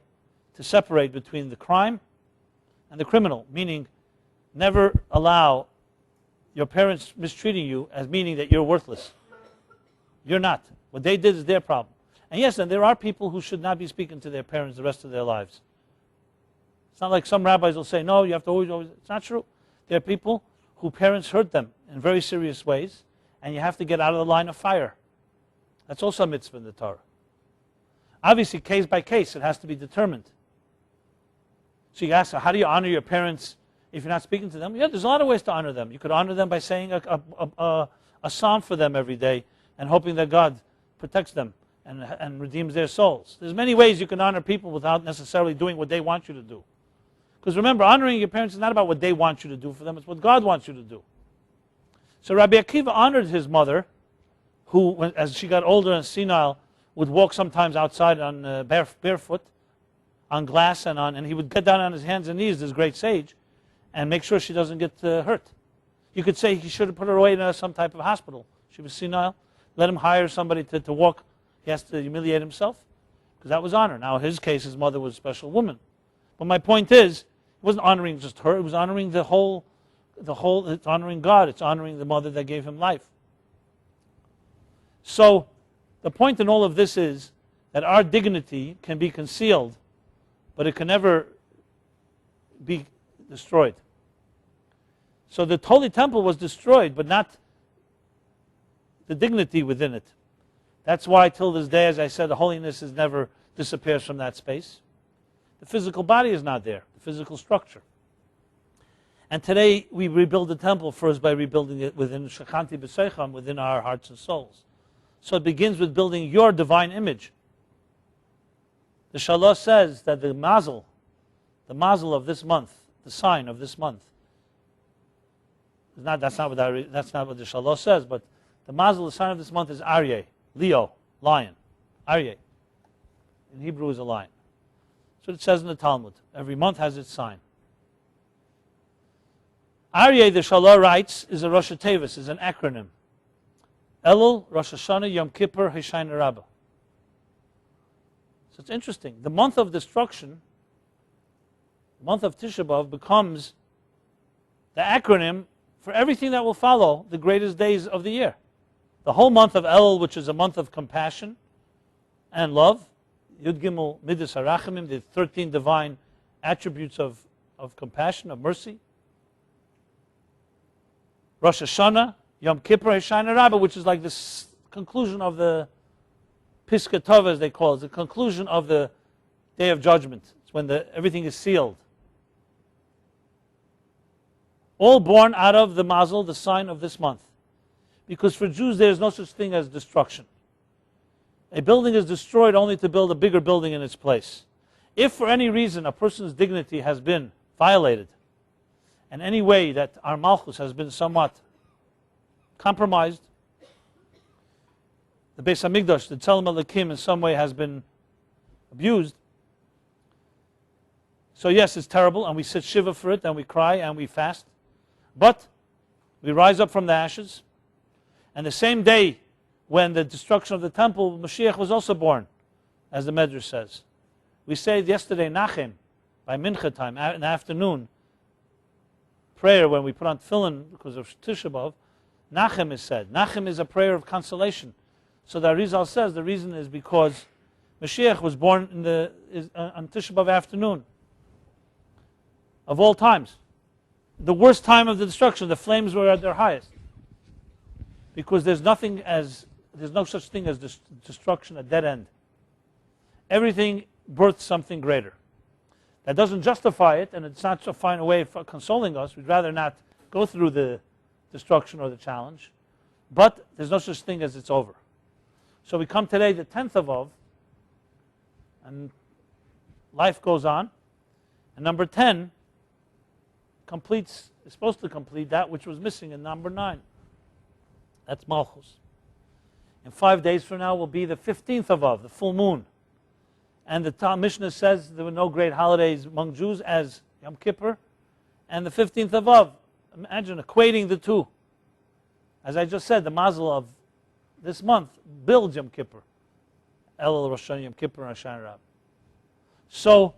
to separate between the crime and the criminal, meaning never allow your parents mistreating you as meaning that you're worthless. You're not. What they did is their problem. And yes, and there are people who should not be speaking to their parents the rest of their lives. It's not like some rabbis will say, no, you have to always, it's not true. There are people whose parents hurt them in very serious ways, and you have to get out of the line of fire. That's also a mitzvah in the Torah. Obviously, case by case, it has to be determined. So you ask, how do you honor your parents if you're not speaking to them? Yeah, there's a lot of ways to honor them. You could honor them by saying a psalm for them every day and hoping that God protects them and redeems their souls. There's many ways you can honor people without necessarily doing what they want you to do. Because remember, honoring your parents is not about what they want you to do for them, it's what God wants you to do. So Rabbi Akiva honored his mother, who, as she got older and senile, would walk sometimes outside on barefoot, on glass, and he would get down on his hands and knees, this great sage, and make sure she doesn't get hurt. You could say he should have put her away in some type of hospital. She was senile. Let him hire somebody to walk. He has to humiliate himself, because that was honor. Now, in his case, his mother was a special woman. But my point is, it wasn't honoring just her, it was honoring the whole it's honoring God, it's honoring the mother that gave him life. So the point in all of this is that our dignity can be concealed, but it can never be destroyed. So the Holy Temple was destroyed, but not the dignity within it. That's why till this day, as I said, the holiness never disappears from that space. The physical body is not there, the physical structure. And today we rebuild the temple first by rebuilding it within Shechanti B'Seicham, within our hearts and souls. So it begins with building your divine image. The Shalosh says that the mazel of this month, the sign of this month, that's not what the Shalosh says, but the mazel, the sign of this month is Aryeh, Leo, lion. Aryeh. In Hebrew is a lion. So it says in the Talmud. Every month has its sign. Aryeh, the Shalosh writes, is a Rosh Tevis, is an acronym. Elul, Rosh Hashanah, Yom Kippur, Hoshaina Rabbah. So it's interesting. The month of destruction, the month of Tisha B'Av, becomes the acronym for everything that will follow the greatest days of the year. The whole month of Elul, which is a month of compassion and love, Yud Gimel Midas HaRachamim, the 13 divine attributes of compassion, of mercy. Rosh Hashanah, Yom Kippur, Hoshaina Rabbah, which is like this conclusion of the Piska Tova, as they call it, the conclusion of the Day of Judgment. It's when everything is sealed. All born out of the mazel, the sign of this month. Because for Jews there is no such thing as destruction. A building is destroyed only to build a bigger building in its place. If for any reason a person's dignity has been violated, in any way that our Malchus has been somewhat compromised, the Beis HaMikdash, the Tzelem Elokim, in some way has been abused. So yes, it's terrible, and we sit shiva for it, and we cry, and we fast. But we rise up from the ashes, and the same day when the destruction of the temple, Mashiach was also born, as the Medrash says. We said yesterday, Nachem, by Mincha time, in the afternoon, prayer when we put on tefillin because of Tisha B'Av, Nachem is said. Nachem is a prayer of consolation. So the Arizal says the reason is because Mashiach was born on Tisha B'Av afternoon, of all times. The worst time of the destruction, the flames were at their highest. Because there's no such thing as destruction, a dead end. Everything births something greater. That doesn't justify it, and it's not so fine a way for consoling us. We'd rather not go through the destruction or the challenge. But there's no such thing as it's over. So we come today, the 10th of Av, and life goes on. And number 10 is supposed to complete that which was missing in number 9. That's Malchus. In 5 days from now will be the 15th of Av, the full moon. And the Mishnah says there were no great holidays among Jews as Yom Kippur and the 15th of Av. Imagine equating the two. As I just said, the mazel of this month builds Yom Kippur. Elul, Rosh Hashanah, Yom Kippur, and Hoshaina Rabbah. So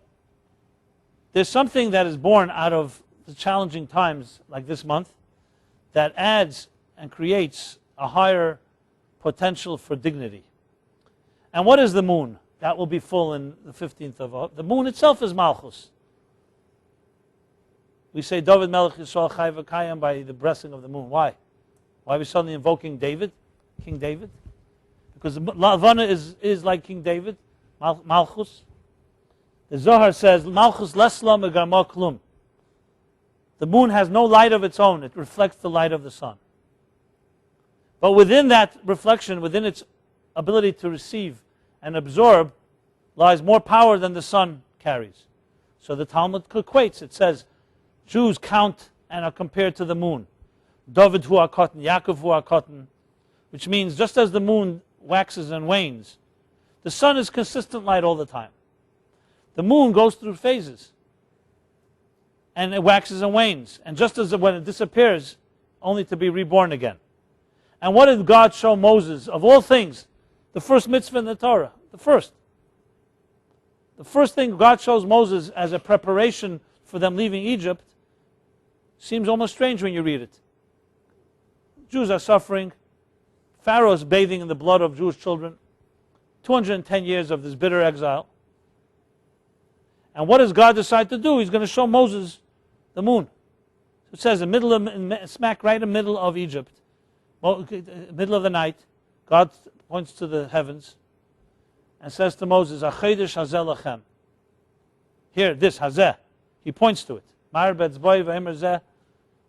there's something that is born out of the challenging times like this month that adds and creates a higher potential for dignity. And what is the moon? That will be full in the 15th of Av. The moon itself is Malchus. We say David Melech Yisrael Chai V'Kayim by the blessing of the moon. Why? Why are we suddenly invoking David, King David? Because Lavana is like King David, Malchus. The Zohar says, Malchus lesla megarma klum. The moon has no light of its own. It reflects the light of the sun. But within that reflection, within its ability to receive and absorb, lies more power than the sun carries. So the Talmud equates. It says, Jews count and are compared to the moon. David hu hakotan, Yaakov hu hakotan, which means just as the moon waxes and wanes, the sun is consistent light all the time. The moon goes through phases, and it waxes and wanes. And just as when it disappears, only to be reborn again. And what did God show Moses? Of all things, the first mitzvah in the Torah, the first thing God shows Moses as a preparation for them leaving Egypt Seems almost strange when you read it. Jews are suffering. Pharaoh is bathing in the blood of Jewish children. 210 years of this bitter exile. And what does God decide to do? He's going to show Moses the moon. It says smack right in the middle of Egypt, middle of the night, God points to the heavens and says to Moses, "Achedesh hazeh lachem." Here, this hazeh. He points to it.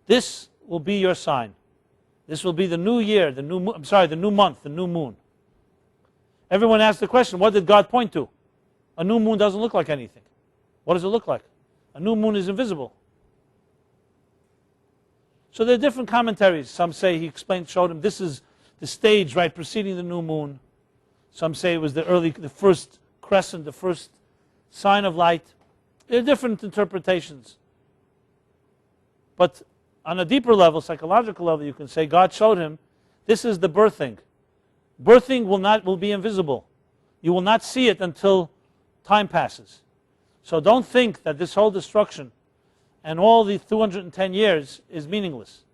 This will be your sign. This will be the new year, the new month, the new moon. Everyone asks the question, what did God point to? A new moon doesn't look like anything. What does it look like? A new moon is invisible. So there are different commentaries. Some say he showed him this is the stage right preceding the new moon. Some say it was the first crescent, the first sign of light. There are different interpretations. But on a deeper level, psychological level, you can say God showed him this is the birthing. Birthing will be invisible. You will not see it until time passes. So don't think that this whole destruction and all the 210 years is meaningless.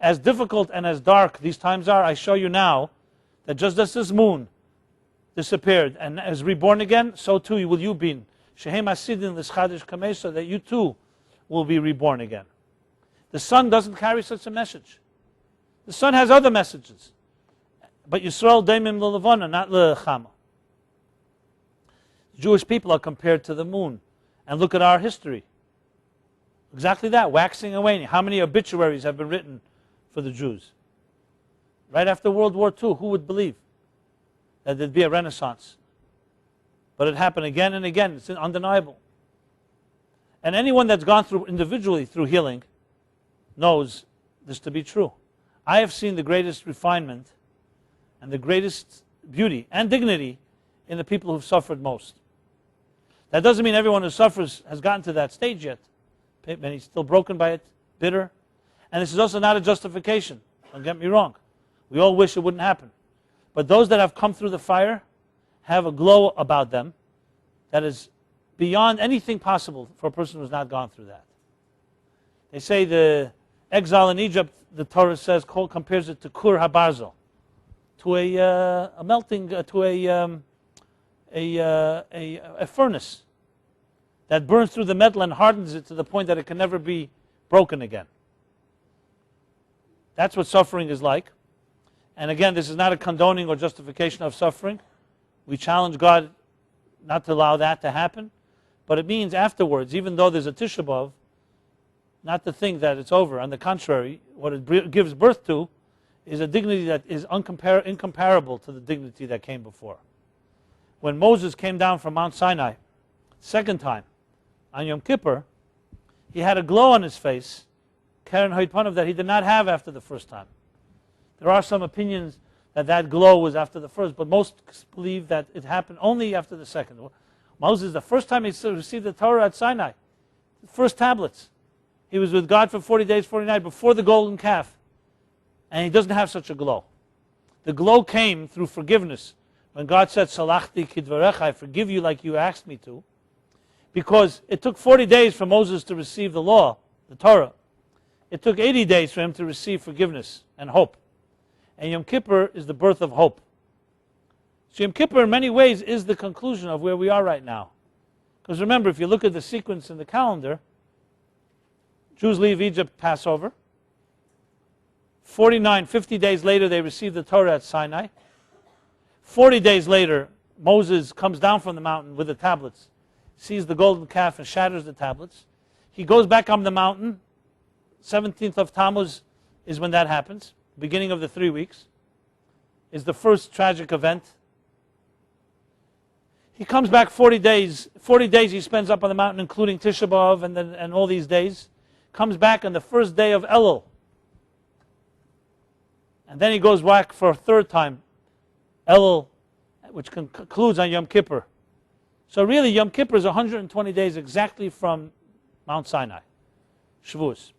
As difficult and as dark these times are, I show you now that just as this moon disappeared and is reborn again, so too will you be. Shehem Asidin l'schadish kamei, so that you too will be reborn again. The sun doesn't carry such a message. The sun has other messages. But Yisrael daimim l'levana, not l'chama. Jewish people are compared to the moon. And look at our history. Exactly that, waxing and waning. How many obituaries have been written for the Jews? Right after World War II, who would believe that there'd be a renaissance? But it happened again and again. It's undeniable. And anyone that's gone through individually through healing knows this to be true. I have seen the greatest refinement and the greatest beauty and dignity in the people who've suffered most. That doesn't mean everyone who suffers has gotten to that stage yet. Many still broken by it, bitter. And this is also not a justification. Don't get me wrong. We all wish it wouldn't happen. But those that have come through the fire have a glow about them that is beyond anything possible for a person who's not gone through that. They say the exile in Egypt, the Torah says, compares it to Kur HaBarzel, to a melting, to a furnace that burns through the metal and hardens it to the point that it can never be broken again. That's what suffering is like. And again, this is not a condoning or justification of suffering. We challenge God not to allow that to happen. But it means afterwards, even though there's a Tisha B'Av, not to think that it's over. On the contrary, what it gives birth to is a dignity that is incomparable to the dignity that came before. When Moses came down from Mount Sinai, second time, on Yom Kippur, he had a glow on his face, Karen Hoytpanav, that he did not have after the first time. There are some opinions that that glow was after the first, but most believe that it happened only after the second. Moses, the first time he received the Torah at Sinai, the first tablets, he was with God for 40 days, 40 nights before the golden calf. And he doesn't have such a glow. The glow came through forgiveness. When God said, Salachti kidvarecha, I forgive you like you asked me to. Because it took 40 days for Moses to receive the law, the Torah. It took 80 days for him to receive forgiveness and hope. And Yom Kippur is the birth of hope. So Yom Kippur in many ways is the conclusion of where we are right now. Because remember, if you look at the sequence in the calendar, Jews leave Egypt, Passover. 50 days later, they receive the Torah at Sinai. 40 days later, Moses comes down from the mountain with the tablets, sees the golden calf and shatters the tablets. He goes back on the mountain. 17th of Tammuz is when that happens. Beginning of the 3 weeks is the first tragic event. He comes back 40 days. 40 days he spends up on the mountain, including Tisha B'Av and all these days. Comes back on the first day of Elul. And then he goes back for a third time, Elul, which concludes on Yom Kippur. So really, Yom Kippur is 120 days exactly from Mount Sinai, Shavuos.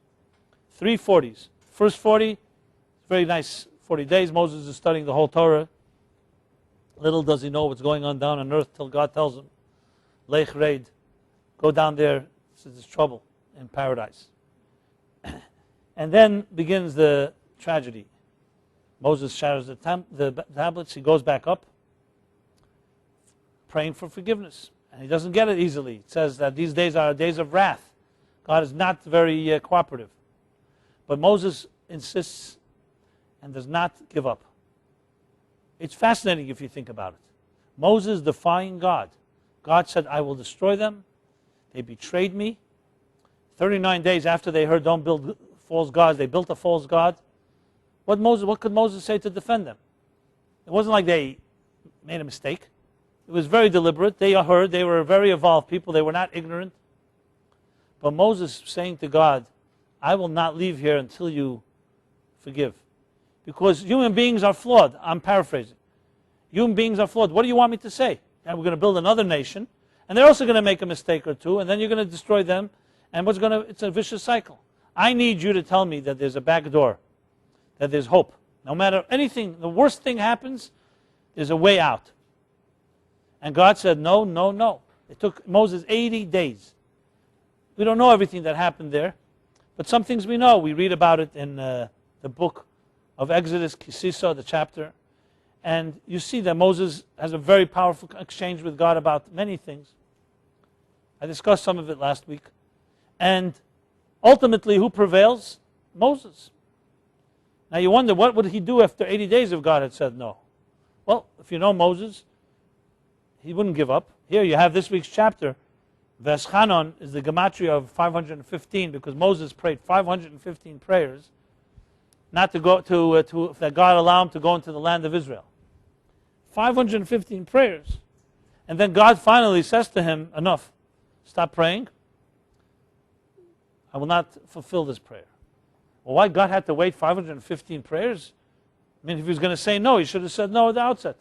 3 40s. First 40, very nice 40 days. Moses is studying the whole Torah. Little does he know what's going on down on earth till God tells him, Lech Reid, go down there, there's trouble in paradise. And then begins the tragedy. Moses shatters the tablets. He goes back up, praying for forgiveness. And he doesn't get it easily. It says that these days are days of wrath. God is not very cooperative. But Moses insists and does not give up. It's fascinating if you think about it. Moses defying God. God said, I will destroy them. They betrayed me. 39 days after they heard, don't build false gods, they built a false god. What could Moses say to defend them? It wasn't like they made a mistake. It was very deliberate. They heard, they were very evolved people, they were not ignorant. But Moses saying to God, I will not leave here until you forgive. Because human beings are flawed. I'm paraphrasing. Human beings are flawed. What do you want me to say? And we're going to build another nation, and they're also going to make a mistake or two, and then you're going to destroy them, and it's a vicious cycle. I need you to tell me that there's a back door, that there's hope. No matter anything, the worst thing happens, there's a way out. And God said, no, no, no. It took Moses 80 days. We don't know everything that happened there, but some things we know. We read about it in the book of Exodus, Kisisa, the chapter. And you see that Moses has a very powerful exchange with God about many things. I discussed some of it last week. And ultimately, who prevails? Moses. Now you wonder, what would he do after 80 days if God had said no? Well, if you know Moses, he wouldn't give up. Here you have this week's chapter. Veschanon is the gematria of 515 because Moses prayed 515 prayers not to go that God allow him to go into the land of Israel. 515 prayers. And then God finally says to him, enough, stop praying. I will not fulfill this prayer. Well, why God had to wait 515 prayers? I mean, if he was going to say no, he should have said no at the outset.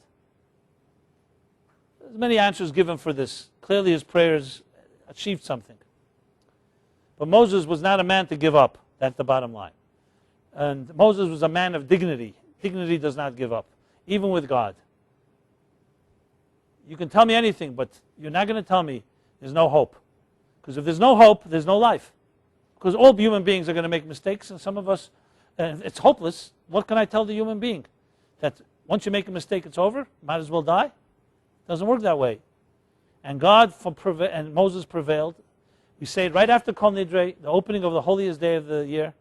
There's many answers given for this. Clearly his prayers achieved something. But Moses was not a man to give up. That's the bottom line. And Moses was a man of dignity. Dignity does not give up, even with God. You can tell me anything, but you're not going to tell me there's no hope. Because if there's no hope, there's no life. Because all human beings are going to make mistakes, and some of us, it's hopeless. What can I tell the human being? That once you make a mistake, it's over? Might as well die? It doesn't work that way. And and Moses prevailed. We say it right after Kol Nidre, the opening of the holiest day of the year.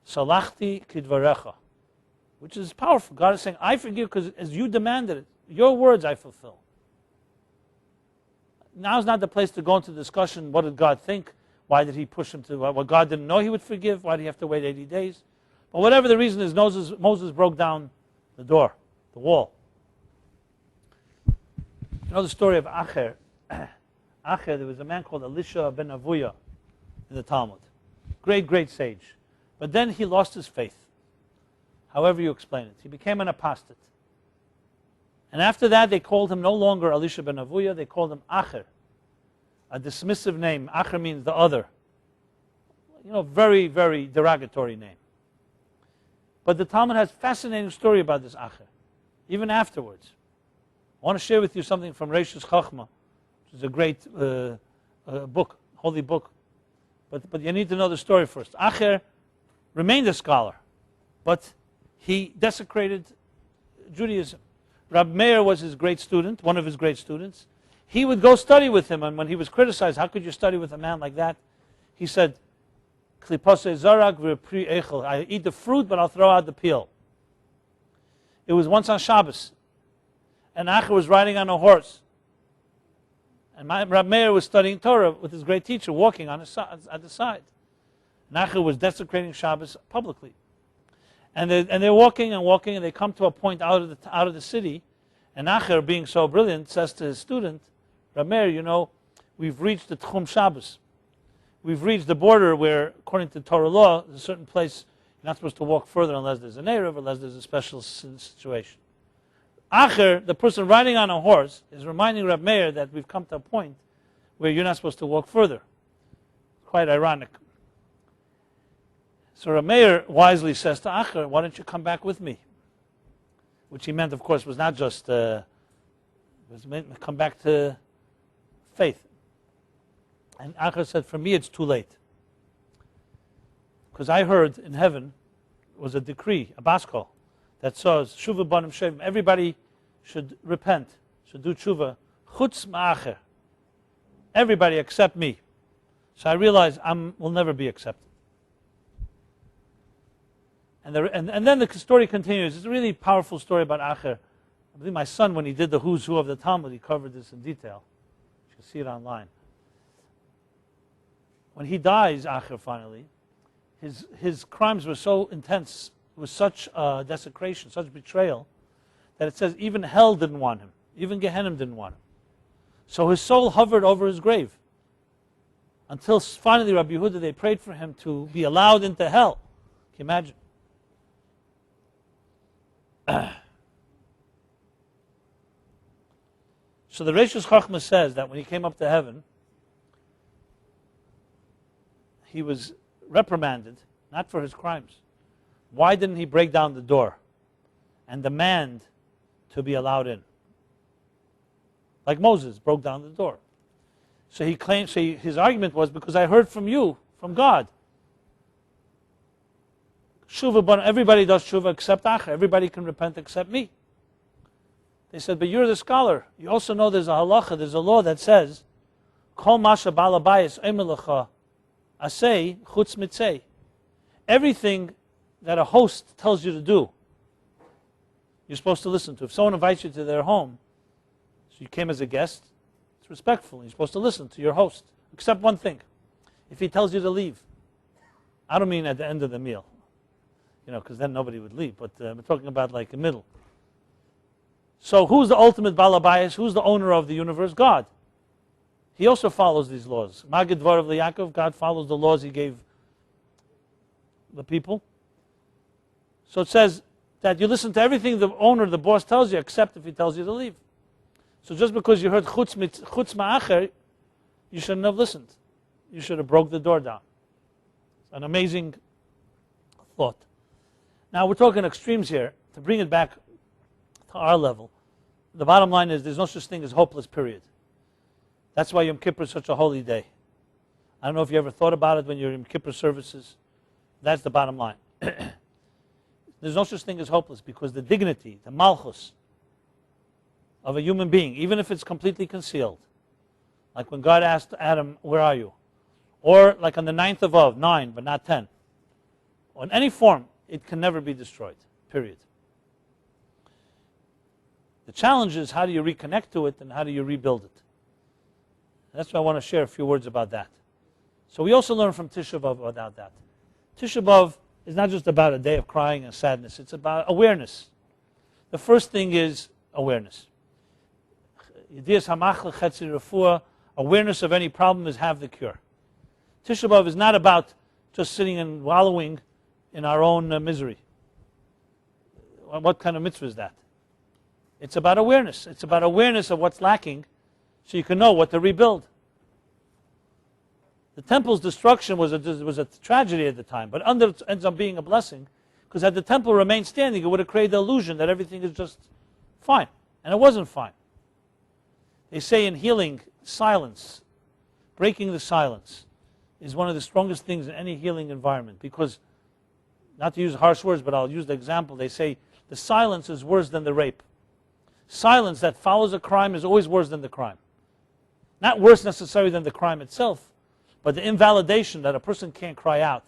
Salachti kidvarecha, which is powerful. God is saying, I forgive because as you demanded it, your words I fulfill. Now is not the place to go into discussion, what did God think? Why did he push him to, what God didn't know he would forgive? Why did he have to wait 80 days? But whatever the reason is, Moses broke down the door, the wall. You know the story of Acher? Acher, there was a man called Elisha ben Avuya in the Talmud. Great, great sage. But then he lost his faith. However you explain it. He became an apostate. And after that, they called him no longer Elisha ben Avuya, they called him Acher, a dismissive name. Acher means the other. You know, very, very derogatory name. But the Talmud has a fascinating story about this Acher, even afterwards. I want to share with you something from Reishis Chachma, which is a great book, holy book. But you need to know the story first. Acher remained a scholar, but he desecrated Judaism. Rab Meir was his great student, one of his great students. He would go study with him, and when he was criticized, how could you study with a man like that? He said, Klipase zarak v'pri echel. I eat the fruit, but I'll throw out the peel. It was once on Shabbos, and Acher was riding on a horse. And Rab Meir was studying Torah with his great teacher, walking on at the side. And Acher was desecrating Shabbos publicly. And they're walking and walking, and they come to a point out of the city. And Acher, being so brilliant, says to his student, Rab Meir, you know, we've reached the Tchum Shabbos. We've reached the border where, according to Torah law, there's a certain place you're not supposed to walk further unless there's an Erev, unless there's a special situation. Acher, the person riding on a horse, is reminding Rab Meir that we've come to a point where you're not supposed to walk further. Quite ironic. So Rab Meir wisely says to Acher, why don't you come back with me? Which he meant, of course, was not just was meant to come back to faith. And Acher said, for me it's too late. Because I heard in heaven was a decree, a baskol, that says, Shuva banim shevim, everybody should repent, should do tshuva, chutz ma'acher, everybody except me. So I realized I will never be accepted. And then the story continues. It's a really powerful story about Acher. I believe my son, when he did the who's who of the Talmud, he covered this in detail. You can see it online. When he dies, Acher finally, his crimes were so intense, it was such desecration, such betrayal, that it says even hell didn't want him. Even Gehenna didn't want him. So his soul hovered over his grave. Until finally Rabbi Yehuda, they prayed for him to be allowed into hell. Can you imagine? So the Reishus Chachma says that when he came up to heaven, he was reprimanded, not for his crimes. Why didn't he break down the door and demand to be allowed in? Like Moses broke down the door. So he claimed, his argument was, because I heard from you, from God. Shuvah, everybody does shuvah except Acher. Everybody can repent except me. They said, but you're the scholar. You also know there's a halacha, there's a law that says, Kol masha ba'al habayis emelecha asay chutz mitzay. Everything that a host tells you to do, you're supposed to listen to. If someone invites you to their home, so you came as a guest, it's respectful. You're supposed to listen to your host, except one thing. If he tells you to leave, I don't mean at the end of the meal, because then nobody would leave, but we're talking about like the middle. So who's the ultimate Baal Habayis? Who's the owner of the universe? God. He also follows these laws. Magid Dvarav LeYaakov, God follows the laws he gave the people. So it says that you listen to everything the owner, the boss tells you, except if he tells you to leave. So just because you heard chutz ma'acher, you shouldn't have listened. You should have broke the door down. It's an amazing thought. Now we're talking extremes here. To bring it back to our level, the bottom line is there's no such thing as hopeless, period. That's why Yom Kippur is such a holy day. I don't know if you ever thought about it when you're in Yom Kippur services. That's the bottom line. There's no such thing as hopeless, because the dignity, the Malchus of a human being, even if it's completely concealed, like when God asked Adam, where are you? Or like on the 9th of Av, 9 but not 10. Or in any form, it can never be destroyed, period. The challenge is, how do you reconnect to it and how do you rebuild it? That's why I want to share a few words about that. So we also learn from Tisha B'Av about that. Tisha B'Av is not just about a day of crying and sadness. It's about awareness. The first thing is awareness. Awareness of any problem is half the cure. Tisha B'Av is not about just sitting and wallowing in our own misery. What kind of mitzvah is that? It's about awareness. It's about awareness of what's lacking so you can know what to rebuild. The temple's destruction was a tragedy at the time, but it ends up being a blessing, because had the temple remained standing, it would have created the illusion that everything is just fine. And it wasn't fine. They say in healing, silence, breaking the silence, is one of the strongest things in any healing environment, because, not to use harsh words, but I'll use the example, they say the silence is worse than the rape. Silence that follows a crime is always worse than the crime. Not worse necessarily than the crime itself, but the invalidation that a person can't cry out.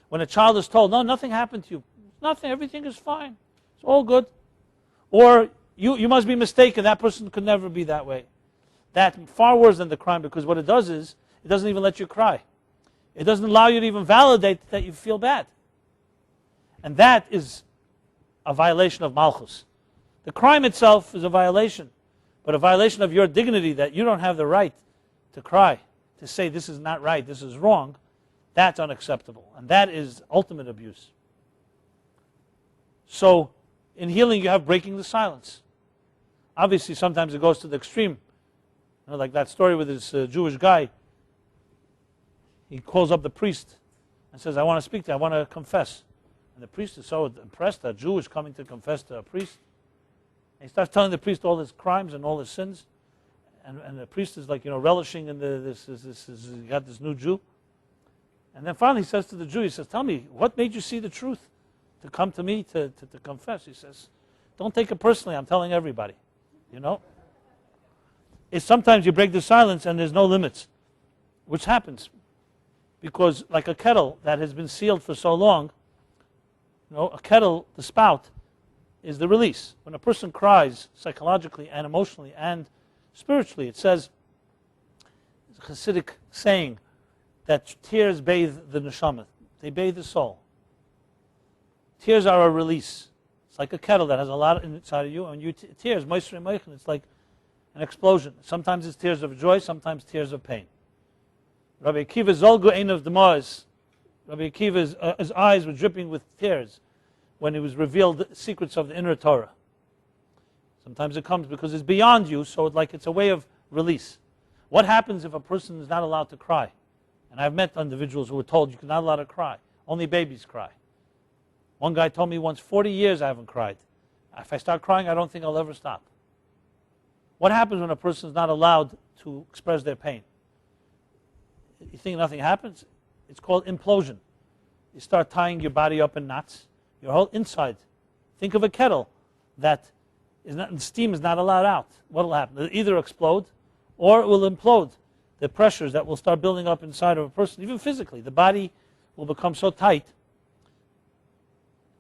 When a child is told, no, nothing happened to you. Nothing, everything is fine. It's all good. Or, you must be mistaken, that person could never be that way. That's far worse than the crime, because what it does is, it doesn't even let you cry. It doesn't allow you to even validate that you feel bad. And that is a violation of Malchus. The crime itself is a violation, but a violation of your dignity, that you don't have the right to cry, to say this is not right, this is wrong, that's unacceptable. And that is ultimate abuse. So in healing you have breaking the silence. Obviously sometimes it goes to the extreme. Like that story with this Jewish guy. He calls up the priest and says, I want to speak to you, I want to confess. And the priest is so impressed that a Jew is coming to confess to a priest. And he starts telling the priest all his crimes and all his sins. And the priest is like, relishing in you got this new Jew. And then finally he says to the Jew, he says, tell me, what made you see the truth to come to me to confess? He says, don't take it personally, I'm telling everybody. You know? It's sometimes you break the silence and there's no limits, which happens. Because like a kettle that has been sealed for so long, you know, a kettle, the spout, is the release. When a person cries psychologically and emotionally and spiritually, it says, it's a Hasidic saying, that tears bathe the neshama. They bathe the soul. Tears are a release. It's like a kettle that has a lot inside of you, and tears, moisture and moichin, it's like an explosion. Sometimes it's tears of joy, sometimes tears of pain. Rabbi Akiva Zolgu ein of Demaz. Rabbi Akiva's his eyes were dripping with tears when he was revealed the secrets of the inner Torah. Sometimes it comes because it's beyond you, so it's a way of release. What happens if a person is not allowed to cry? And I've met individuals who were told you're not allowed to cry. Only babies cry. One guy told me once, 40 years I haven't cried. If I start crying, I don't think I'll ever stop. What happens when a person is not allowed to express their pain? You think nothing happens? It's called implosion. You start tying your body up in knots. Your whole inside. Think of a kettle that steam is not allowed out. What will happen? It'll either explode or it will implode. The pressures that will start building up inside of a person, even physically. The body will become so tight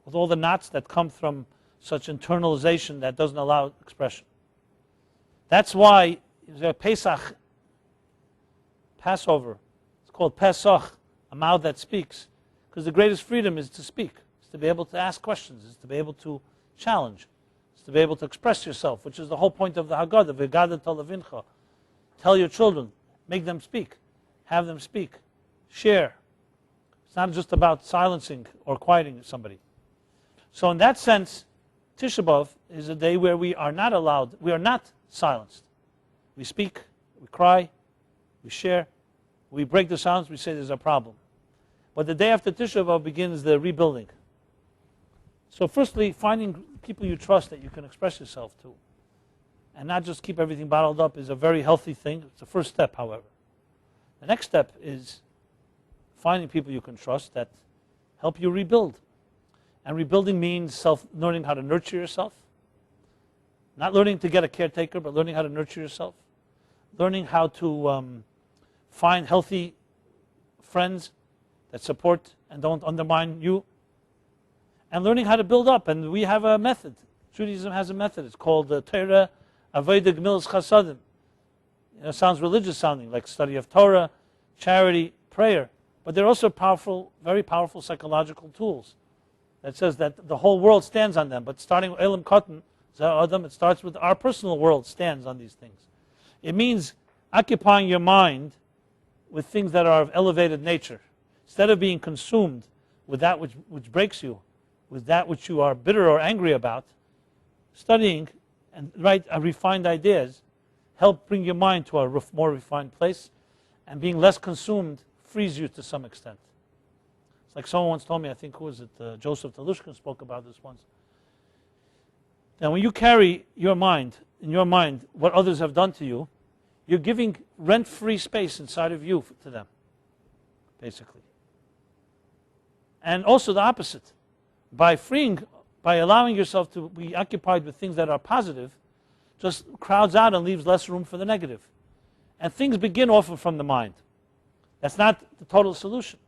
with all the knots that come from such internalization that doesn't allow expression. That's why Pesach, Passover, it's called Pesach, a mouth that speaks, because the greatest freedom is to speak. It's to be able to ask questions. It's to be able to challenge. It's to be able to express yourself, which is the whole point of the Haggadah, V'gada Talavincha. Tell your children. Make them speak. Have them speak. Share. It's not just about silencing or quieting somebody. So in that sense, Tisha B'Av is a day where we are not allowed, we are not silenced. We speak, we cry, we share, we break the silence, we say there's a problem. But the day after Tisha B'Av begins the rebuilding. So firstly, finding people you trust that you can express yourself to, and not just keep everything bottled up, is a very healthy thing. It's the first step, however. The next step is finding people you can trust that help you rebuild. And rebuilding means learning how to nurture yourself. Not learning to get a caretaker, but learning how to nurture yourself. Learning how to find healthy friends that support and don't undermine you. And learning how to build up. And we have a method. Judaism has a method. It's called Torah, Avodah Gemilas Chasadim. It sounds religious sounding, like study of Torah, charity, prayer. But they're also powerful, very powerful psychological tools. That says that the whole world stands on them. But starting with Elam Katan, it starts with our personal world stands on these things. It means occupying your mind with things that are of elevated nature. Instead of being consumed with that which breaks you, with that which you are bitter or angry about, studying and write refined ideas help bring your mind to a more refined place, and being less consumed frees you to some extent. It's like someone once told me, I think, who was it, Joseph Telushkin spoke about this once. Now when you carry your mind, in your mind, what others have done to you, you're giving rent-free space inside of you to them, basically. And also the opposite. By allowing yourself to be occupied with things that are positive, just crowds out and leaves less room for the negative. And things begin often from the mind. That's not the total solution.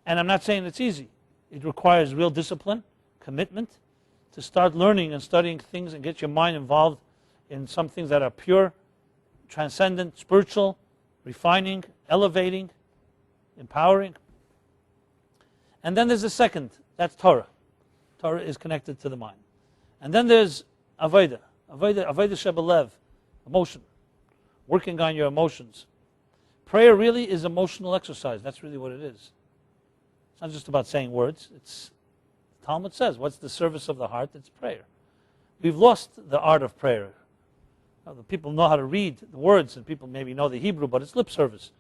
And I'm not saying it's easy. It requires real discipline, commitment, to start learning and studying things and get your mind involved in some things that are pure, transcendent, spiritual, refining, elevating, empowering. And then there's a second, that's Torah. Torah is connected to the mind. And then there's Avodah. Avodah Shebelev, emotion. Working on your emotions. Prayer really is emotional exercise. That's really what it is. It's not just about saying words. It's Talmud says, what's the service of the heart? It's prayer. We've lost the art of prayer. The people know how to read the words, and people maybe know the Hebrew, but it's lip service.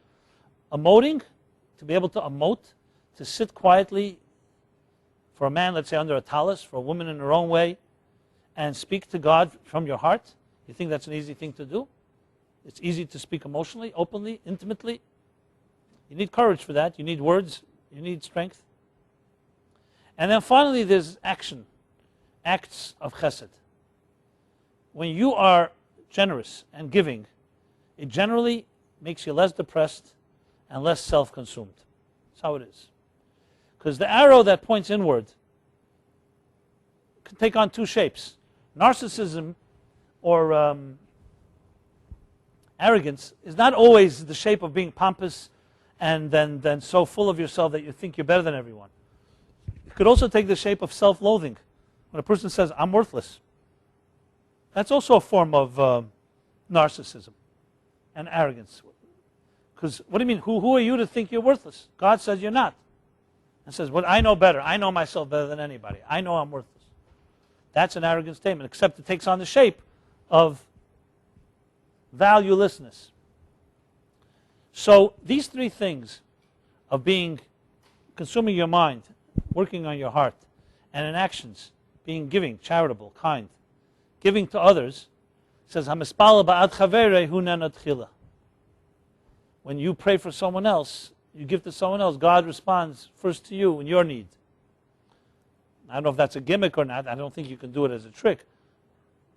Emoting, to be able to emote, to sit quietly for a man, let's say under a talus, for a woman in her own way, and speak to God from your heart. You think that's an easy thing to do? It's easy to speak emotionally, openly, intimately. You need courage for that. You need words. You need strength. And then finally, there's action, acts of chesed. When you are generous and giving, it generally makes you less depressed and less self-consumed. That's how it is. Because the arrow that points inward can take on two shapes. Narcissism or arrogance is not always the shape of being pompous and then so full of yourself that you think you're better than everyone. It could also take the shape of self-loathing. When a person says, I'm worthless. That's also a form of narcissism and arrogance. Because what do you mean? Who are you to think you're worthless? God says you're not. And says, well, I know better. I know myself better than anybody. I know I'm worthless. That's an arrogant statement, except it takes on the shape of valuelessness. So these three things of consuming your mind, working on your heart, and in actions, being giving, charitable, kind, giving to others, says, HaMispal ba'ad chaverei hu nena tchila. When you pray for someone else, you give to someone else, God responds first to you in your need. I don't know if that's a gimmick or not. I don't think you can do it as a trick.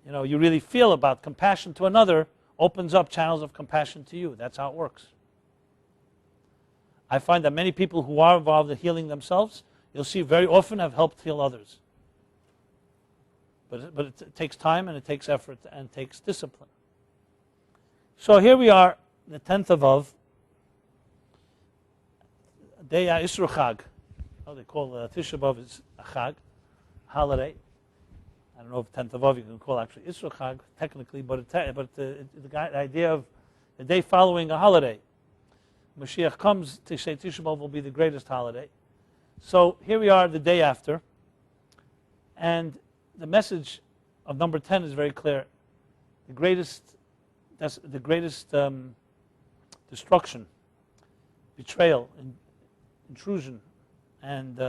You know, you really feel about compassion to another, opens up channels of compassion to you. That's how it works. I find that many people who are involved in healing themselves, you'll see very often have helped heal others. But it takes time and it takes effort and it takes discipline. So here we are, the 10th of Av, day Isru Chag. Oh, they call Tisha B'Av is a Chag, holiday. I don't know if 10th of Av you can call actually Isru Chag technically, but the idea of the day following a holiday. Mashiach comes, Tisha B'Av will be the greatest holiday. So here we are the day after, and the message of number 10 is very clear. The greatest destruction, betrayal, intrusion, and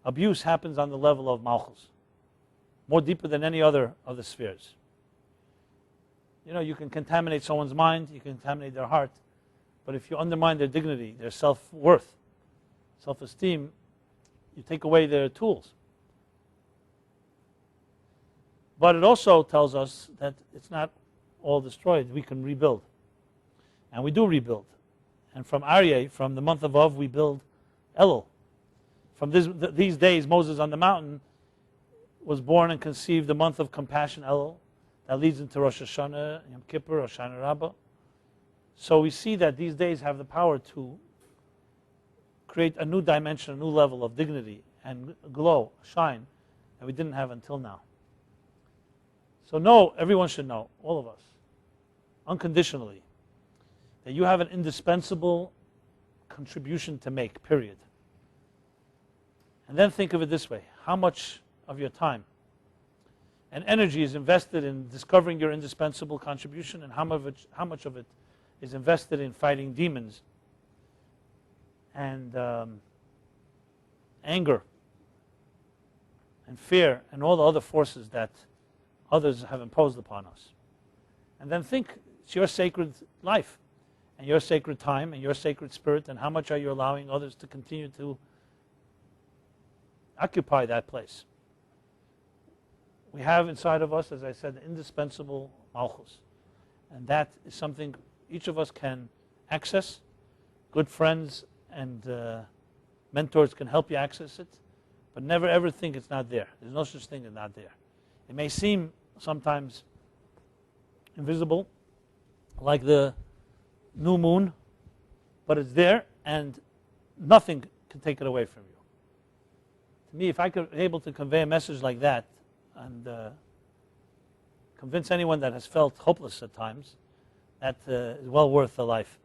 abuse happens on the level of Malchus, more deeper than any other of the spheres. You know, you can contaminate someone's mind, you can contaminate their heart, but if you undermine their dignity, their self-worth, self-esteem, you take away their tools. But it also tells us that it's not all destroyed. We can rebuild. And we do rebuild. And from Aryeh, from the month of Av, we build Elul. From these days, Moses on the mountain was born and conceived the month of compassion, Elul. That leads into Rosh Hashanah, Yom Kippur, Rosh Hashanah Rabbah. So we see that these days have the power to create a new dimension, a new level of dignity and glow, shine, that we didn't have until now. So know, everyone should know, all of us, unconditionally, that you have an indispensable contribution to make, period. And then think of it this way. How much of your time and energy is invested in discovering your indispensable contribution, and how much of it is invested in fighting demons and anger and fear and all the other forces that others have imposed upon us. And then think, it's your sacred life and your sacred time and your sacred spirit, and how much are you allowing others to continue to occupy that place. We have inside of us, as I said, indispensable Malchus. And that is something each of us can access. Good friends and mentors can help you access it. But never ever think it's not there. There's no such thing as not there. It may seem sometimes invisible, like the new moon, but it's there and nothing can take it away from you. To me, if I could be able to convey a message like that and convince anyone that has felt hopeless at times, that is well worth a life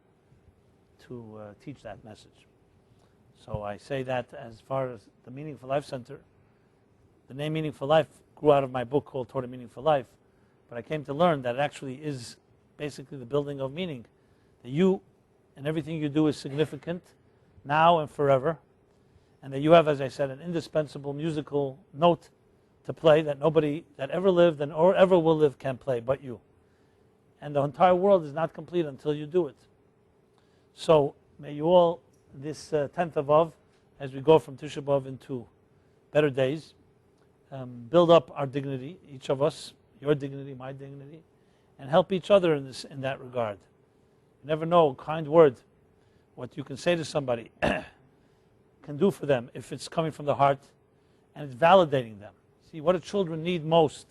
to teach that message. So I say that as far as the Meaningful Life Center. The name Meaningful Life grew out of my book called Torah, Meaningful Life, but I came to learn that it actually is basically the building of meaning. That you and everything you do is significant now and forever, and that you have, as I said, an indispensable musical note to play that nobody that ever lived and or ever will live can play but you. And the entire world is not complete until you do it. So may you all, this 10th of Av, as we go from Tisha B'Av into better days, build up our dignity, each of us, your dignity, my dignity, and help each other in that regard. You never know, a kind word, what you can say to somebody can do for them if it's coming from the heart and it's validating them. See, what do children need most?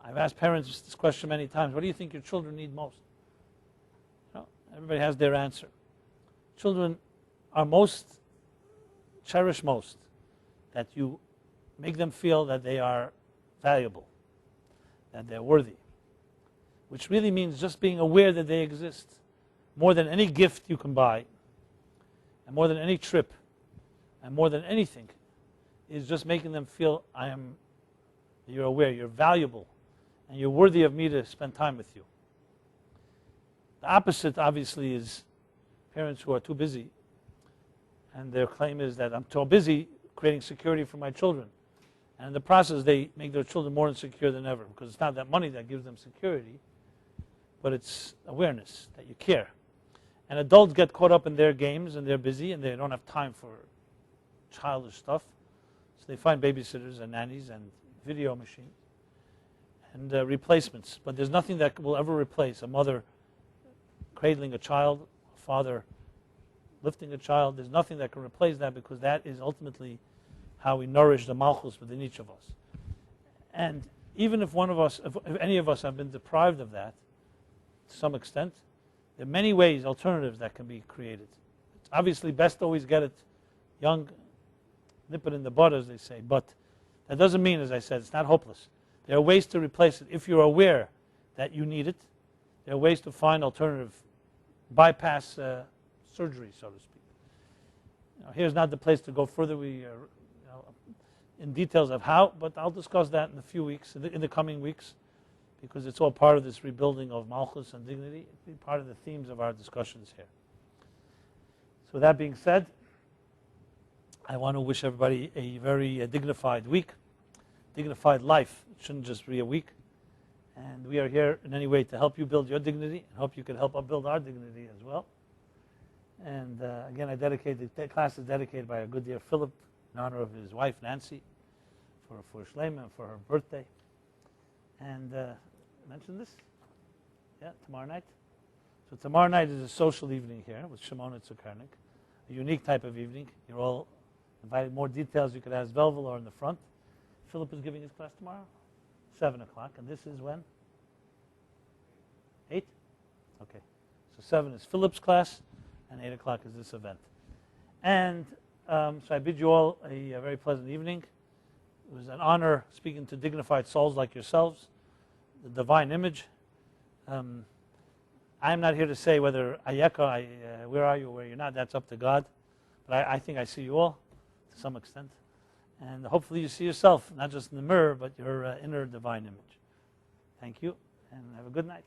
I've asked parents this question many times. What do you think your children need most? You know, everybody has their answer. Children are most, cherish most, that you make them feel that they are valuable, that they're worthy, which really means just being aware that they exist. More than any gift you can buy, and more than any trip, and more than anything, is just making them feel you're aware, you're valuable, and you're worthy of me to spend time with you. The opposite, obviously, is parents who are too busy, and their claim is that I'm too busy creating security for my children. And in the process, they make their children more insecure than ever, because it's not that money that gives them security, but it's awareness that you care. And adults get caught up in their games, and they're busy, and they don't have time for childish stuff. So they find babysitters and nannies and video machines and replacements. But there's nothing that will ever replace a mother cradling a child, a father lifting a child. There's nothing that can replace that, because that is ultimately how we nourish the Malchus within each of us. And even if one of us, if any of us have been deprived of that to some extent, there are many ways, alternatives that can be created. It's obviously best to always get it young, nip it in the bud, as they say, but that doesn't mean, as I said, it's not hopeless. There are ways to replace it. If you're aware that you need it, there are ways to find alternative, bypass surgery, so to speak. You know, here's not the place to go further. We in details of how, but I'll discuss that in a few weeks, in the coming weeks, because it's all part of this rebuilding of Malchus and dignity. It'll be part of the themes of our discussions here. So with that being said, I want to wish everybody a very dignified week, dignified life. It shouldn't just be a week. And we are here in any way to help you build your dignity, and hope you can help us build our dignity as well. And again, the class is dedicated by our good dear Philip, in honor of his wife, Nancy, for Shlema, and for her birthday. And mention this? Yeah, tomorrow night. So tomorrow night is a social evening here with Shimon and Zukernik, a unique type of evening. You're all invited. More details you could ask Velvel or in the front. Philip is giving his class tomorrow, 7 o'clock, and this is when? 8? Okay. So 7 is Philip's class, and 8 o'clock is this event. And so I bid you all a very pleasant evening. It was an honor speaking to dignified souls like yourselves, the divine image. I'm not here to say whether Ayeka, where are you or where you're not. That's up to God. But I think I see you all to some extent. And hopefully you see yourself, not just in the mirror, but your inner divine image. Thank you, and have a good night.